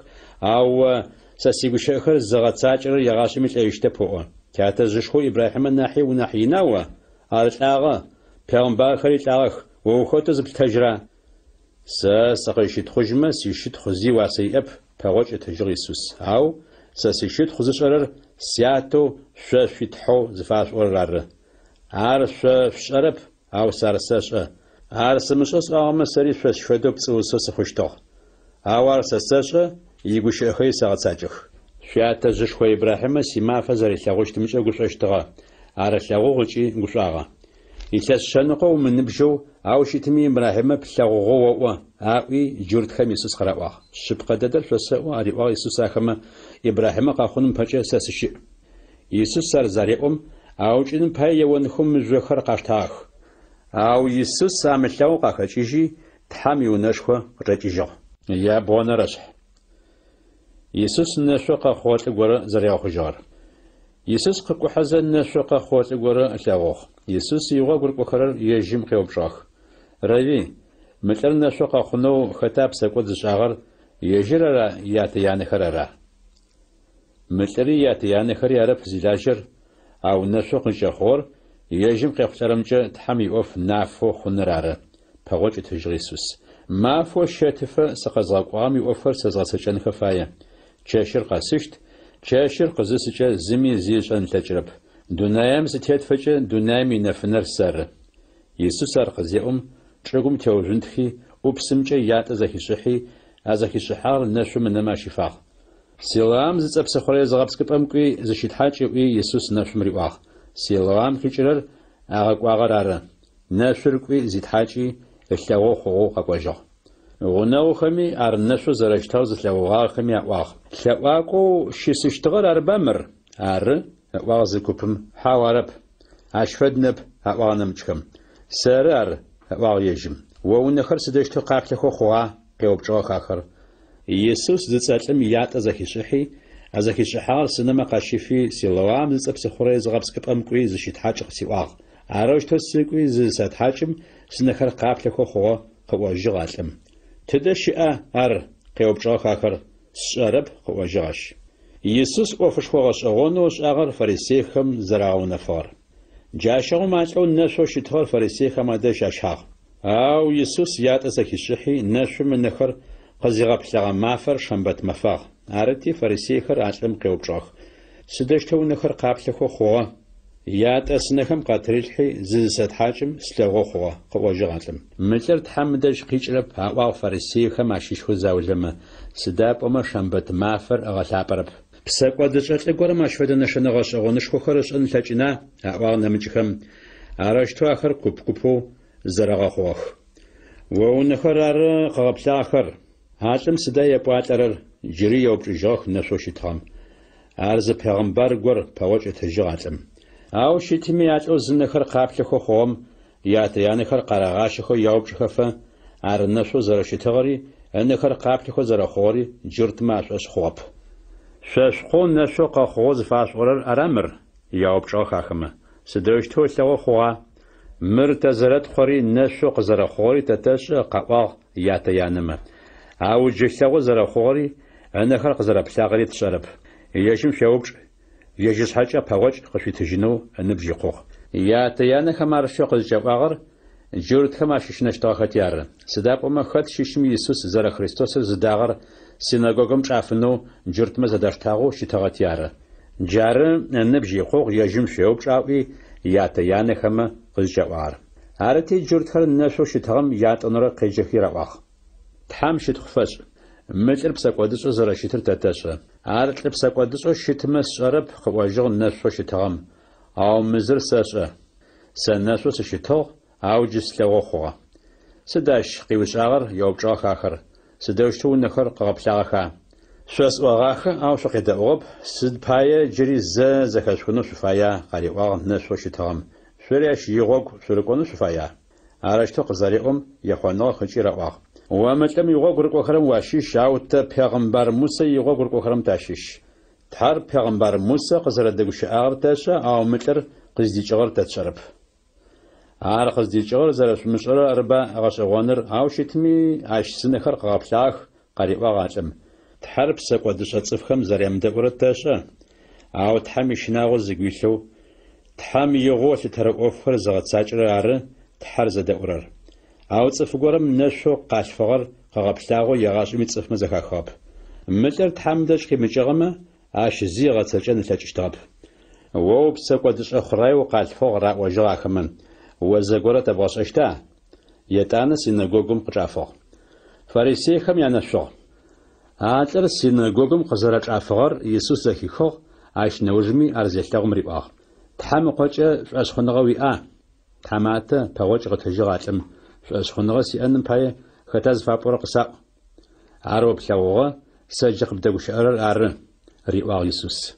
أو سسيغوشخر زغتاجر يغاش أميل أيشتبوا كاتزشخو إبراهيم الناحي وناحي ناوى أرتلاغا بيغمبار خري تلاغخ ووخوتز بتجرى ساقيشت خجمة سيشت خزي واسي أب بغوش تجر يسوس أو سيشت خزي شرر سياتو شفت حو زفاش ورر عارف شرب أو سارساش عارف مشوس أغمى سري شفدو بسوسوس خشتو أو سارساش يقوش أخي ساعتاجخ شاتا زشخو إبراهيم سيما فزر لغوش تمشي قشاشتغا عارف لغوشي قشاغا إتلاس شنقو من نبجو أو شتمي إبراهيم بلغوغو ووا أوي جورد خميسوس خرابوغ شبقى دادل فساوا أريواغ يسوس أخما إبراهيم قاخونم بجا ساسشي يسوس سار زاريقوم أو جنم باي يوانخوم مجوخر قاشتاخ أو يسوس ساملغو قاخجيجي تحامي ونشخو رجيجو يا بوانا رشح يسوس نشو قاخوات لغورا زرياخو جار يسوس قبقو حزن نشو قاخوات لغورا أتلاغوخ يسوس يغا قرقو خرر يجيم قيوب شاخ راوي مثل نشو قاخونو خطاب ساقود زشاغر يجرر ياتيان خرر مثل ياتيان خرر يارب زيلاجر أو نشو قنشاخور يجيم قيوب شرمجا تحمي أوف نافو خنرار بغوش تجريسوس مافو شاتفا سقزاقوامي أوفر سزغسجان خفايا تشاشر قاسشت تشاشر قزسجا زمي زيشان تجرب دونايم ستيات فجا دونايمي نفنر سر يسوس أرقزيهم تشغم توجنتخي وبسمجا يات أزاكي شحي أزاكي شحار نشو من نما شفاق سيلام زيت بسخوري زغابسكب أمكوي زشيت حاجة وي يسوس نشو مريواق سيلام كيشرر أغاقواغرار نشركوي زيت حاجة الشاو خو قواجو وناو خمي أرنشو زرشتاو زلواغ خمي أواغ شواقو شيسشتغر أربامر أواغ زكوبم حوارب أشفدنب أواغ نمجكم سرار أواغ يجم ونخر سدشتو قاقلخو خوا قيوب جوخ آخر يسوس زتسالم يات أزاكي شحي أزاكي شحار سنما قاشيفي سيلوام زتسبس خوري زغابسكب أمكوي زشيت حاجة سيواغ عروش تسيكوي زسات حاجم سنخر قاقلخو خوا قواجغالم تدشئ أر قيوب جوخ آخر سرب قواجغاش يسوس أوفش خوغش أغونوش أغر فريسيخم زراعون فار جاشغو ماتلو نشو شتغر فريسيخم أدا جاشغ أو يسوس يات أزاكي شحي نشو من نخر قزيغا بلغا مافر شنبت مفاغ عرتي فريسيخر عجلم قيوب جوخ سدشتو نخر قابلخو خوغ يات أسنخم قاتريلحي زيزات حاجم سلغو خوغ قواجغالم ملر تحمدش قيجلب أواغ فريسيخم عشيشو زاولم سداب أما شنبت مافر أغلابرب بساقوا دجال لغورا ماشفدا نشنغاش أغونشخو خرش أن لجنا أواغ نمجخم عرشتو آخر قبقبو زرغا خوغ ونخر أر قغبلا آخر هاتم سدا يبوات أرر جري يوبجوخ نشوشتهم عرز پیغمبر غور پاوچ تجغاتم أو شتمي أتو زنخر قابلخو خوم ياتيانخر قراغاشخو يوبجخفا أرنشو زرشتغري أنخر قابلخو زرخوري جرت ماش خوب شاشخون نشو قخوز فاش ورر أرامر يوبجخ أخما سدوشتو لغو خوا مرتزرت خوري نشو قزرخوري تتش قواغ ياتيانما أو جشتغو زرخوري أنخر قزربلاغري تشرب يجم شوبج يجس حاجة بوج قشي تجنو نبجي قوق يا تيانا خمار شوق الجواغر جورد خمار ششنش طاقت يار سداب أما خد ششم يسوس زر خريستوس زداغر سيناغوغم شافنو جورد ما زداشتاغو شتاغت يار جار نبجي قوق يجم شوبج أوي يا تيانا خما قزجوار عرتي جورد خل نشو شتاغم يات أنرا قيجخي رواغ تحام شتخفش ملر بساقودسو زراشيتر تاتاشا عارت بساقودسو شتمس شرب خواجغ نشو شتغم أو مزر ساشا سنشو سشتغ أو جسلغو خوا سداش قيوش آغر يوبجاخ آخر سدوشتو نخر قغبلاغخا شواس واغاخ أو شقيدا أغب سد بايا جري زكاشكونو شفايا قريواغ نشو شتغم شورياش يغوغ شوريكونو شفايا عرشتو قزاريقوم يخوانو خنشي رواغ ومتلم يغوغر قخرم واشيش أوت پیغمبر موسى يغوغر قخرم تاشيش تحر پیغمبر موسى قزر دغش آغر تاشا أو متر قزدي چغر تشرب عار قزدي چغر زرش مشر أربع غشوانر أو شتمي عش سنخر قابلاخ قريبا غاچم تحر بسقودش أصفخم زريم دغر تاشا أو تحمي شناغو زقويلو تحمي يغو تترقوفر زغتساجر عرى تحر زدأورر أو تصفقورم نشو قاشفغر قغبتاغو يغاشمي تصف مزخاخاب ملر تحمدش كمجغمة عاش زي غتساجن تاجشتاب وو بسكودش أخراي وقاشفغ راء وجغاخمن وزغورة تبغاش أشتا يتانا سيناغوغم قجافغ فريسيخم يانشو عاتر سيناغوغم قزرج عفغر يسوس زكيخو عاش نوجمي أرزيلتاغم ريباغ تحم قوجة أشخنغوي تحماتا تاوج غتجغاتم أشخنغ سيأنم باي ختاز فابور قساء عرب بلاوغا سجق بداوش أرر ريباغ يسوس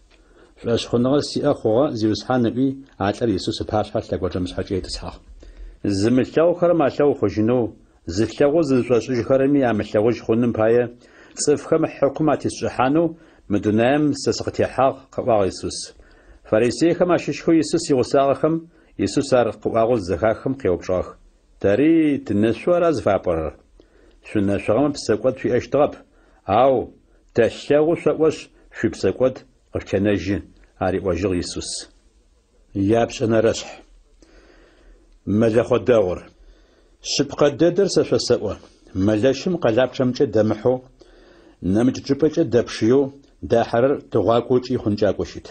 أشخنغ سيأخوغا زيوسحان نبي عاتر يسوس باشحال تاقوجة مسحاجي تسحاق زملتاو خرم عتاو خجنو زلتاو زلتواشج خرمي عملتاوج خونم باي صفخم حكومة الشحانو مدنام سسقتيحاق قواغ يسوس فريسيخم عششخو يسوس يغساغخم يسوس ار قواغو زخاخم قيوبشاخ تاري تنسوار أزفابر شو نشغم بسكوت في أشتغب أو تشتغو شوش في بسكوت قشنجي عري وجغ يسوس يابش أنا رشح ملاخو الدور شبقى دادر سفسأوه ملاشم قلابشم دمحو نمج جبجة دبشيو داحرر تغاكوشي خنجاكوشيت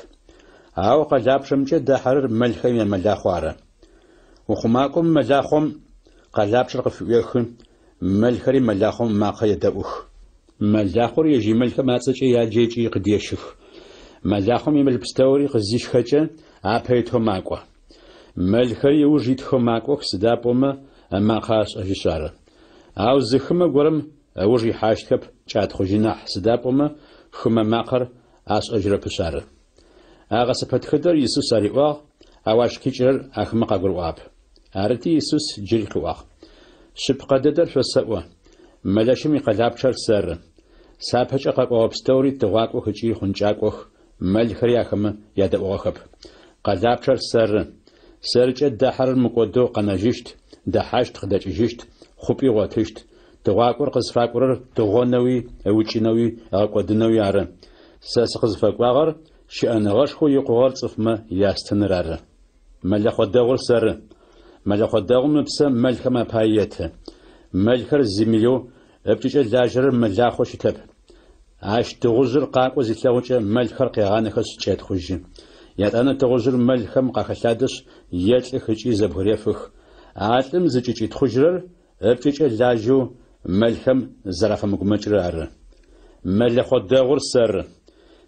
أو قلابشم داحرر ملخيم ملاخوارا وخماكم ملاخم قلابش رقفيخ ملخري ملاخم ما قيدوخ ملاخور يجي ملخ ما تسجي ياجيجي قديشخ ملاخم يمل بستوري قزيش خجا عبيتو ماكوا ملخري يوجيتخو ماكوخ سدابوما ما خاص أجيشارة أو زخمة قرم أوجي حاشتكب جات خجيناح سدابوما خما ماقر أس أجرى بشارة أغا سبت خدر يسوس أريواغ أواش كيجر أخمق أقرواب أرتي يسوس جيلكواغ شبقى ددر فسأوه ملاشمي قلابشار سر سابهج أقاقوه بستوري تغاقو خجي خنجاقوه ملخري أخم يدأوغخب قلابشار سر سرجة داحر المقودو قناجيشت داحاشت خداجيشت خوبي غواتشت تغاقور قزفاقور تغونوي أوچينوي أقودنوي عرا ساس قزفاقواغر شأنغاش خو يقوغال صفما ياستنرار ملخو داغور سر ملخو داغور مبسا ملخ ما بايته ملخر زميلو ابتجا لاجر ملاخو شتب عاش تغزر قاقو زيتلاوچا ملخر قيغانخس چيت خوجي يات أنا تغزر ملخم قاخلادش ياتل خجي زبغريفخ عاتم زجيجي تخجرر ابتجا لاجو ملخم زرافة مقمجرار ملخو داغور سر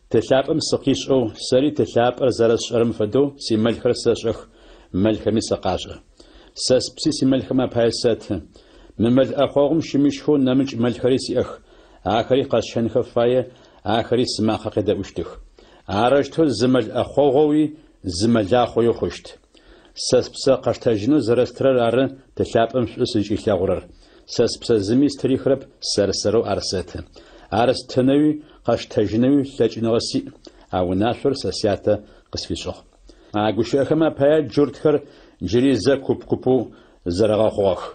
تلابم سقيش أو سري تلاب أرزرس شرم فدو سي ملخر ساشخ ملخمي سقاشه ساس بسي سي ملخما بايسات ممل أخوهم شميشخو نمج ملخري سي أخ آخري قاشن خفاية آخري سماخ قدا وشتخ عرجتو زمل أخوغوي زمل أخوي خشت ساس بسا قاشتاجنو زرسترال عرن تلابم سجي لاغرر ساس بسا زمي ستريخرب سرسرو أرسات عرس تنوي قاشتاجنوي لاجنغسي أو ناشر ساسياتا قسفيشوخ أقوش أخما بايا جورتخر جريزا كوبو زرغا خوخ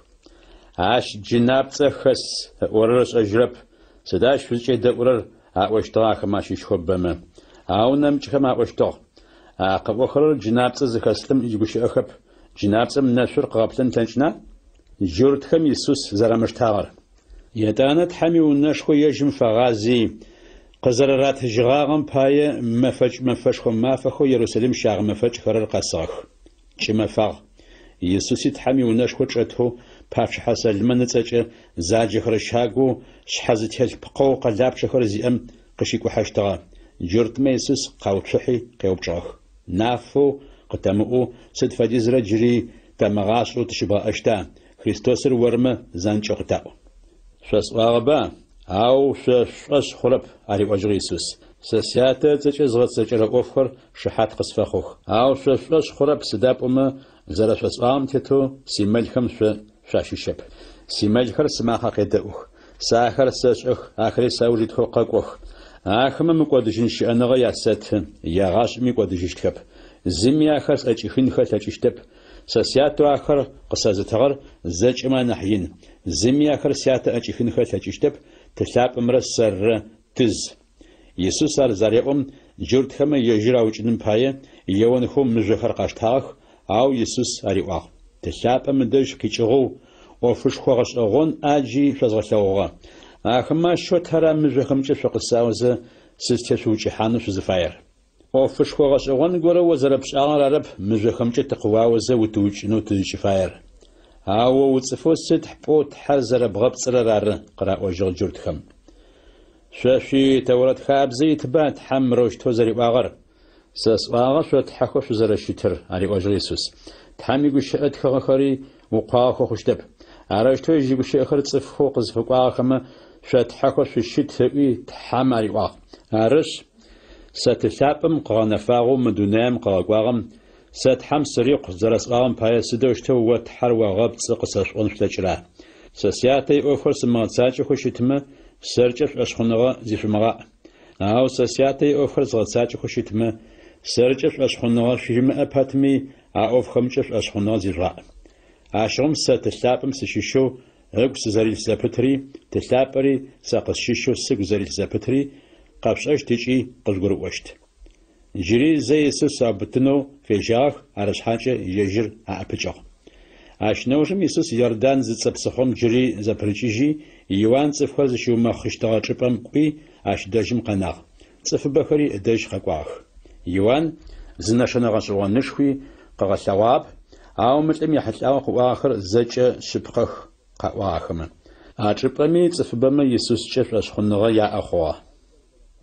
عاش جناب تخس وررس أجرب سداش فيجي دورر أوشتغا خماشي شخبما أو نمج خما أوشتغ أقوخر جناب تزخسلم يجوش أخب جناب تم نشر قابلن تنشنا جورتخم يسوس زرمشتاغر يتانت حمي ونشخو يجم فغازي قزررات جغاغم بايا مفشخو مافخو يروسلم شاغ مفج خرر قصاخ چمفاغ يسوسي تحمي ونشخو چتو باش حسل منتچ زاجي خرشاغو شحزتل بقو قلاب شخر زيم قشيكو حشتغا جرت ميسوس قاوچخي قيوبچاخ نافو قتمو سد فديزر جري تمغاشو تشبا اشتا خريستوسر ورمه زانچقتا شس واغبا أو شش خرب على وجه يسوس سياسة تجزغت سجل أوفر شحات قصفخوخ أو شش خرب سداب زرش أسام تتو سيملكم شاشي شب سيملكر سماخ قدوخ ساخر سشخ آخر ساوليت حقوق آخر مقدسين شأنغا ياسات يغاش مقدسين كب زمي آخر أجيخين خل أجيشتب سياسة آخر قصازة تغر زج ما نحين زمي آخر سياسة أجيخين خل أجيشتب تلاب مرسر تز يسوس زريعهم جرتهم يجرا وجنن باية يوانهم مجهر قاشتاخ أو يسوس أريواغ تشابه مدش كيشغو وفش خوغش أغون أجي فزغلوغا أخما شو ترى مجهم جف قصاوزة سستشوجي حانو شزفاير وفش خوغش أغون قرا وزربش أغرب مجهم جت تقواوزة وتوجنو تجفاير أو وتصفو ستح بوت حزر بغبصر رار قراء وجغ جرتهم شافي تورد خابزي تبات حمروش توزري باغر ساس باغر شو تحكو شو زر الشتر علي وجه يسوس تحمي قشأت خخري وقاخ خشتب عرفت توجي قشأ خرط صفخو قزفو قاخما شو تحكو شو الشتر تحم علي واغ عرش ستثابم قانفاغو مدونام قاقواغم ستحم سريق زرس قام بايا سدوشتو وتحر وغب تسقسش ونفتجرا سسياتي أوفر سمانساج خشتما سرجف أشخنغا زيفمغا أو سسياتي أوفر زغساج خشتما سرجف أشخنغا فيم أباتمي أوف خمجف أشخنغا زيفرا عشرم ستثابم سشيشو هكس زريل زابتري تثابري ساقس شيشو سك زريل زابتري قابش تيجي قزقر وشت جري زي يسوس أبتنو في جاخ عرش حاجة يجر أبجاخ عشنوشم يسوس يردان زتصبصخم جري زبرجيجي يوان صفخز شو ما خشتغا شبام قوي عش داجم قناغ صف بخري داج خقواخ يوان زناشنا غشوان نشخوي قغا ثواب أو متلم يحتلاو قواخر زج شبخخ قواخما عجبامي صف بما يسوس شف أشخنغا يا أخوا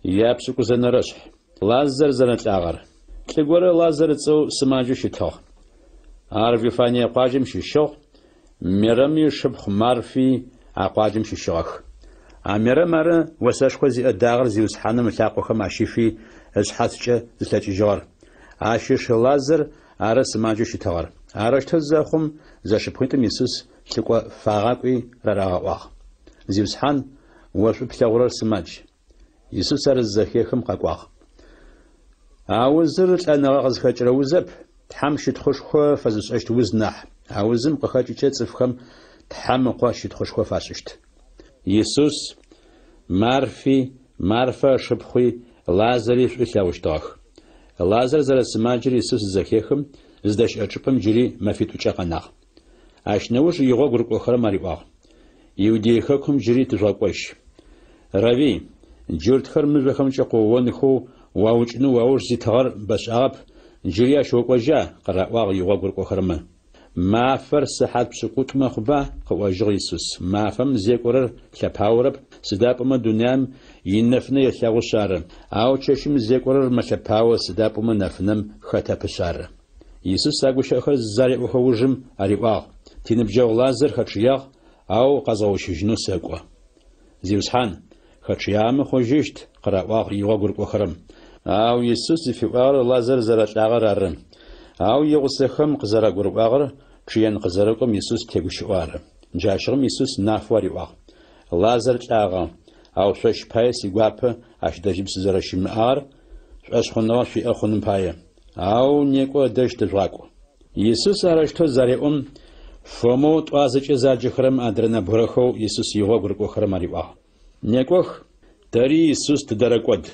يا بسكو زنرشح لازر زنت أغر تقول لازر تسو سماجو شتاخ عارفي فاني قاجم شيشو ميرمي شبخ مارفي أقاجم شيشوخ عميرة مرة وساشخوزي الداغر زيوس حانم تلاقوخ معشيفي أزحاتش زلتاجي جار عاشيش لازر عرى سماجو شتاغر عرش تزاخم زاشبخويتم يسوس تلقوا فاغاقوي رراغاواغ زيوس حان وشو بتلاغرر سماج يسوس عرى الزخيخم قاقواغ عاوزر لأنا غزخاج روزب تحمشت خوشخو فزسعشت وزنح عاوزم قخاجي تسفخم تحم قاشت خوشخو فاششت يسوس مارفا شبخوي لازري فلوشتاخ لازر زر سماجر يسوس زخيخم زدش أشبم جري ما في تشقناخ عشنوش يغو غرق أخرى مريواغ يوديخكم جري تجاقوش روي جرت خرم زخم شقوون خو واوجنو واوج زيتغر بشعب جريا شوق وجا قرأواغ يغوغر قخرما ما فر سحات بسقوط مخبا قواجغ يسوس ما فم زيكورر كباورب سداب ما دنيام ينفنا يتلاغو شار او تششم زيكورر ما كباو سداب ما نفنم خطا بشار يسوس اغوش اخر زاري وخوجم اريواغ تنبجو لازر خطياغ او قزاوشجنو سقوا زيوسحان خطيام خوجشت قرأواغ يغوغر قخرم أو يسوس في وار لازر زرت أغرر أو يغسخم قزرا غرب أغر كيان قزركم يسوس تيغش وار جاشرم يسوس نافوري وار لازر أغا أو شش بايس يغاب أش دجيب سزرشم أر أش خنوا في أخن باي أو نيكو دش تراكو يسوس أرشتو زاريوم فمو توازج زاجخرم أدرنا برخو يسوس يغوغر قخرم أريوا نيكوخ تري يسوس تدركود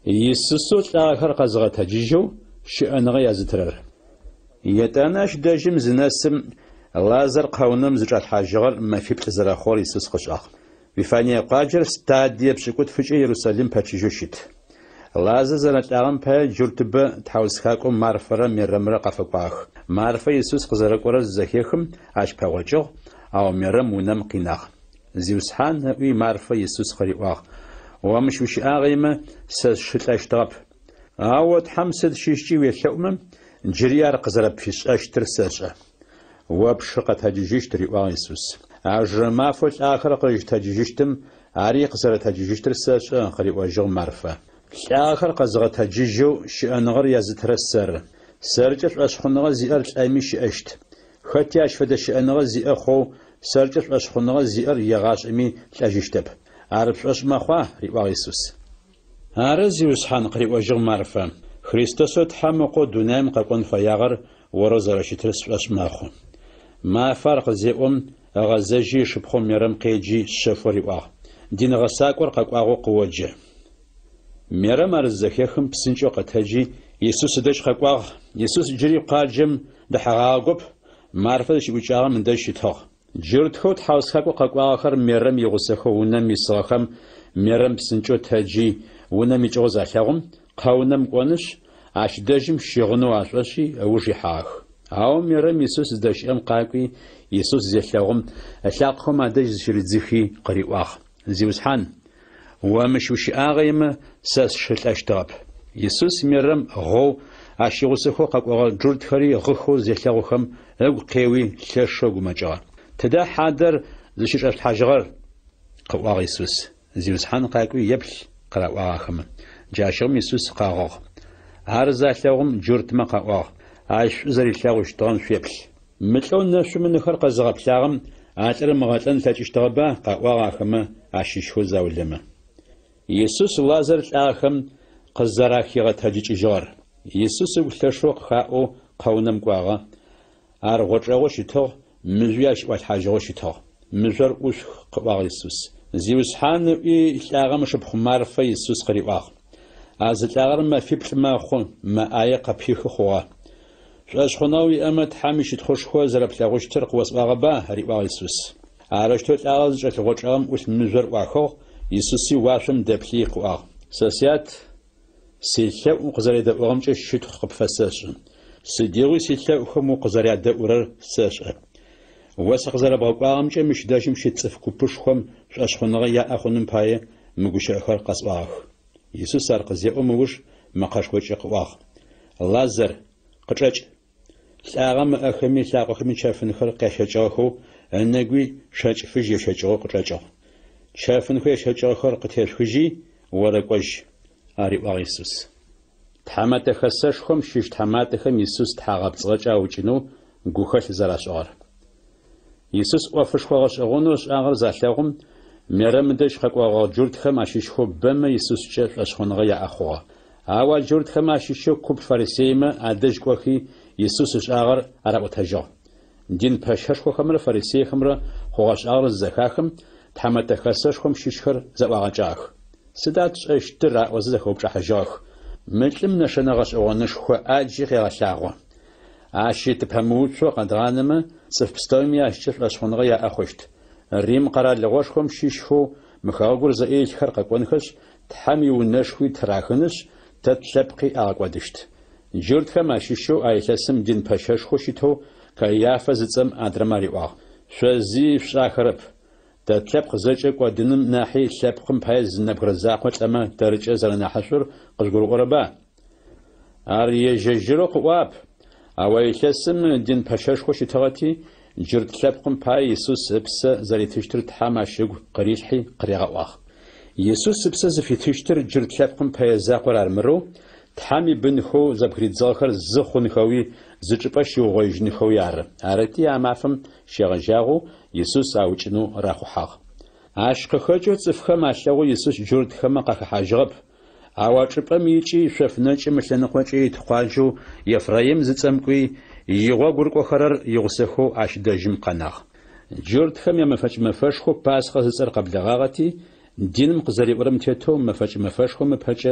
يسوس آخر قزغة تجيجو شأنغ يزترر يتاناش داجم زناسم لازر قاونم زجات حاجغر ما في بتزرا خور يسوس خشاق بفاني قاجر ستادية بشكوت فجأة يروساليم باتشيجوشيت لازر زنات آغم با جرتب تحاوسخاكم معرفة ميرمرا قفقاخ معرفة يسوس قزرا قرر زخيخم عاش باوجغ أو ميرم ونم قيناخ زيوسحان وي معرفة يسوس خريقاخ ومش وش آغيمة سشتلاشتغب عاود حمسد شيشتي ويشأمم جريار قزرب فيش أشتر ساشا وبشقة هجيجيش تريقا يسوس عجر ما فوت آخر قريش تجيجيشتم عري قزرة هجيجيشتر ساشا قريقا جغ معرفة آخر قزرة هجيجو شأنغر يزتر السر سرجف أشخنغ زيار أيميش أشت خطياش فدا شأنغ زي أخو سرجف أشخنغ زيار يغاش أمي تأجيشتب عرب أش مخوا ريوا يسوس عرزيوس حان قريب وجغ معرفة خريستوس تحمقو دونام قاقون فياغر ورزرشترس أش مخو ما فرق زيوم غزاجي شبخو ميرم قيجي شفو ريوا دين غساكور قاقواغو قوجه ميرم أرزخيخم بسنجو قتاجي يسوس دش خقواغ يسوس جري قاجم دحغاغوب معرفة وجاغ من دش تاغ جرت خود حوس خقو ققواغر ميرم يغسخو ونم يسخم ميرم بسنجو تاجي ونم يجوز أخاغم قاونم قونش عش دجم شيغنو عشوشي أوجي حاغ أو ميرم يسوس دش أم قاقي يسوس زيخاغم أخلاقهم عدج زشريزخي قريواغ زيوسحان ومش وش آغيم ساس شل أشتاب يسوس ميرم غو عشيغسخو ققواغ جرد خري غخو زيخاغوخم أو قيوي لشو مجال تدا حادر زشيش الحجر قواغ يسوس زيوسحان قاقي يبل قراواغم جاشم يسوس قاغ عرزا لهم جرد ما قواغ عاش زري شاغوش طغن فيبل متلون نفسه من خرق زغب شاغم عاتر مغاتن تاجشتغبا قواغم عشيشو زاولما يسوس لازر الآخم قزراكي غتاجيج جار يسوس وثشوق خاو قونم قواغا أرغوشاغو شتو مزوياش والحاجو شتو مزور وش قواغ يسوس زيوس حان إلاغم شبخ معرفة يسوس قريواغ أزلاغر ما فيبل ما خون ما آية قبيخ خوا شخناوي أمد حامش تخش خوا زرب لاغوش ترق واسواغبا هريواغ يسوس عرشتو الآغاز جات الغوشاغم وش مزور واخو يسوسي واشم دبلي قواغ ساسيات سيلة وقزري داورم جا شتو خبفاساش سيديوي سيلة وخم وقزري داورر ساش واسق زرب قواغم جا مش داشم شتسف كوبش خم شخناغ يا أخونم باي مگوش أخر قصواغ يسوس أرقزي أموش مقاش وجه قواغ لازر قجاج لاغم أخمي لاغم شافن خلق شجاهو النجوي شاج فجي شجاهو قجاجو شافن خوي شجاهو خلق تشجي ورقوج أريواغ يسوس تحمات خسشهم شش تحمات خم يسوس تحاغب صغجا وجنو جوخش زراشار يسوس وفش خوش أغنوش أغر زاشلهم ميرم دش خقواغ جرد خم عشيش خو بما يسوس شاف أشخنغا يا أخوه أول جرد خم عشيشو كوب فريسيما عدج قوخي يسوس أغر عرب تجا دين باشش خو خمر فريسي خمر خوش أغر الزخاخم تحمت خسشهم ششخر زواغجاخ سدات اشترا وزخوب جحجاخ مثلم نشنغش أغنش خو أجي غيغشاغو عشي تبهموتشو قدرانما صفبستومي أشتف أشخنغا يا أخوشت ريم قرار لغوشكم شيشخو مخاغور زئيل خرق قونخش تحمي ونشخوي تراخنش تتلبقي أغوادشت جرد خما شيشو آيتاسم دين باششخو شيتو كيافا زيتسم أدرماري واغ شوزي فشاخرب تتلبق زيجك ودنم ناحي تلبقم بايز نبغرزاقوة أما درجة زرنا حشور قشقر غربا آريه ججرو قواب آيتاسم دين باششخو شيتوغاتي جرد لبقم باي يسوس بس زري تشتر تحما شغ قريحي قريغواغ يسوس بس زفي تشتر جرد لبقم باي زاقور ارمرو تحمي بنخو زبخريد زاخر زخون خوي زجباش يوغيجن خوي ار ارتي امافم شيغجاغو يسوس اوچنو راخو حاغ عشق خجو صفخه ماشلغو يسوس جرد خما قخ حاجب اواچپم يچي شفنچ مشلنخوچي تخواجو يفرايم زصمقوي يغوغور قخرر يغسخو اش دجم قناغ جرد خم يمفچ مفشخو پاسخ زصر قبل غاغتي دينم قزري ورم تيتو مفچ مفشخو مفچ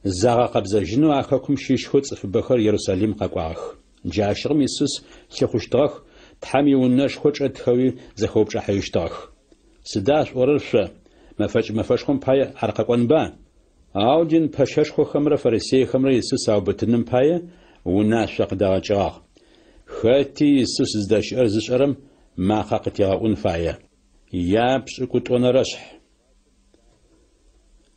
زاغا قبزجنو اخكم شيشخو صف بخر يروساليم ققواخ جاشغم يسوس شخوشتاخ تحمي ونشخو چتخوي زخوب حيشتاخ سداش ورش مفچ مفشخو باي حرققون با او دين پششخو خمره فرسي خمره يسوس او بتنم باي وناشق داجاغ خاتي يسوس زداش ارزش ارم ما خاقت يغاون فايا يابس كتون رشح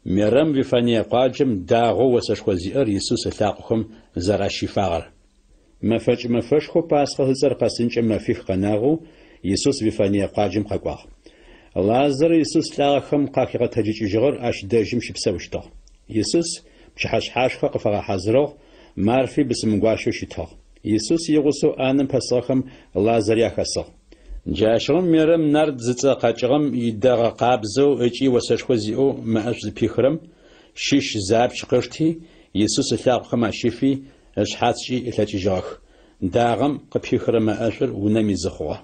ميرم بفانيا قاجم داغو وسشخو زيار يسوس لاقهم زراشي فاغر مفشخو باسخو زر قاسنج مفيخ قناغو يسوس بفانيا قاجم قاقواغ لازر يسوس لاقهم قاقيغة تجيج جغر اش داجم شبسوشتا يسوس بشحاشحاشخو قفاغ حازرو مارفي بسمقواشو شتاغ يسوس يغسو آنم پساخم لازر يخسا جاشغم ميرم نرد زتا قاچغم يداغ قابزو اجي وسشخو زيو ماش زبيخرم شيش زابش قرتي يسوس لاقهم اشيفي اشحاتشي اتاجي جاخ داغم قبيخرم اشر ونمي زخوه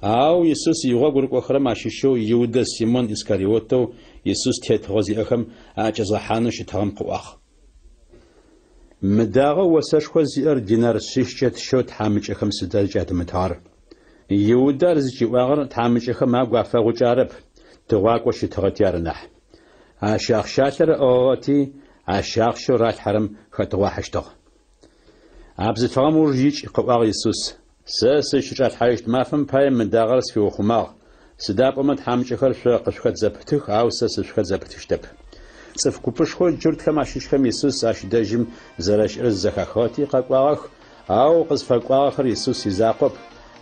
أو يسوس يغوغ وخرم عشيشو يودا سيمون إسكاريوتو يسوس تيتغوزي أخم أجزحانو شتغم قواخ مداغا وساشخو زيار دينار سيشجت شو تحامج أخم سدال جات متار يودا رزجي واغر تحامج أخم أقوافا غجارب تغواقو شتغتيارنح عشاق شاتر أوغاتي عشاق شو رات حرم خطواحشتغ عبز فغم ورجيج قواغ يسوس سيشجات حايشت مافم باي من داغرس في وخماغ سداب أمد حامج أخر شو قشخت زبتخ أو سيشخت زبتشتب صف كوبشخو جرد كما شيشخم يسوس أشداجم زرش إرز زخاخاتي قواغ أو قصفا آخر يسوس يزاقب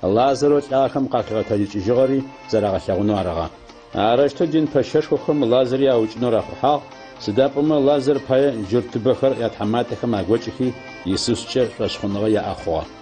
الله زروت آخم قاقغة جغري زرغة لغنو أرغا عرشتو دين بششخم لازري أو جنور أخوحاق سداب أم لازر باي جرد بخر يتحماتخم أقوچخي يسوس چه رشخنغي أخوة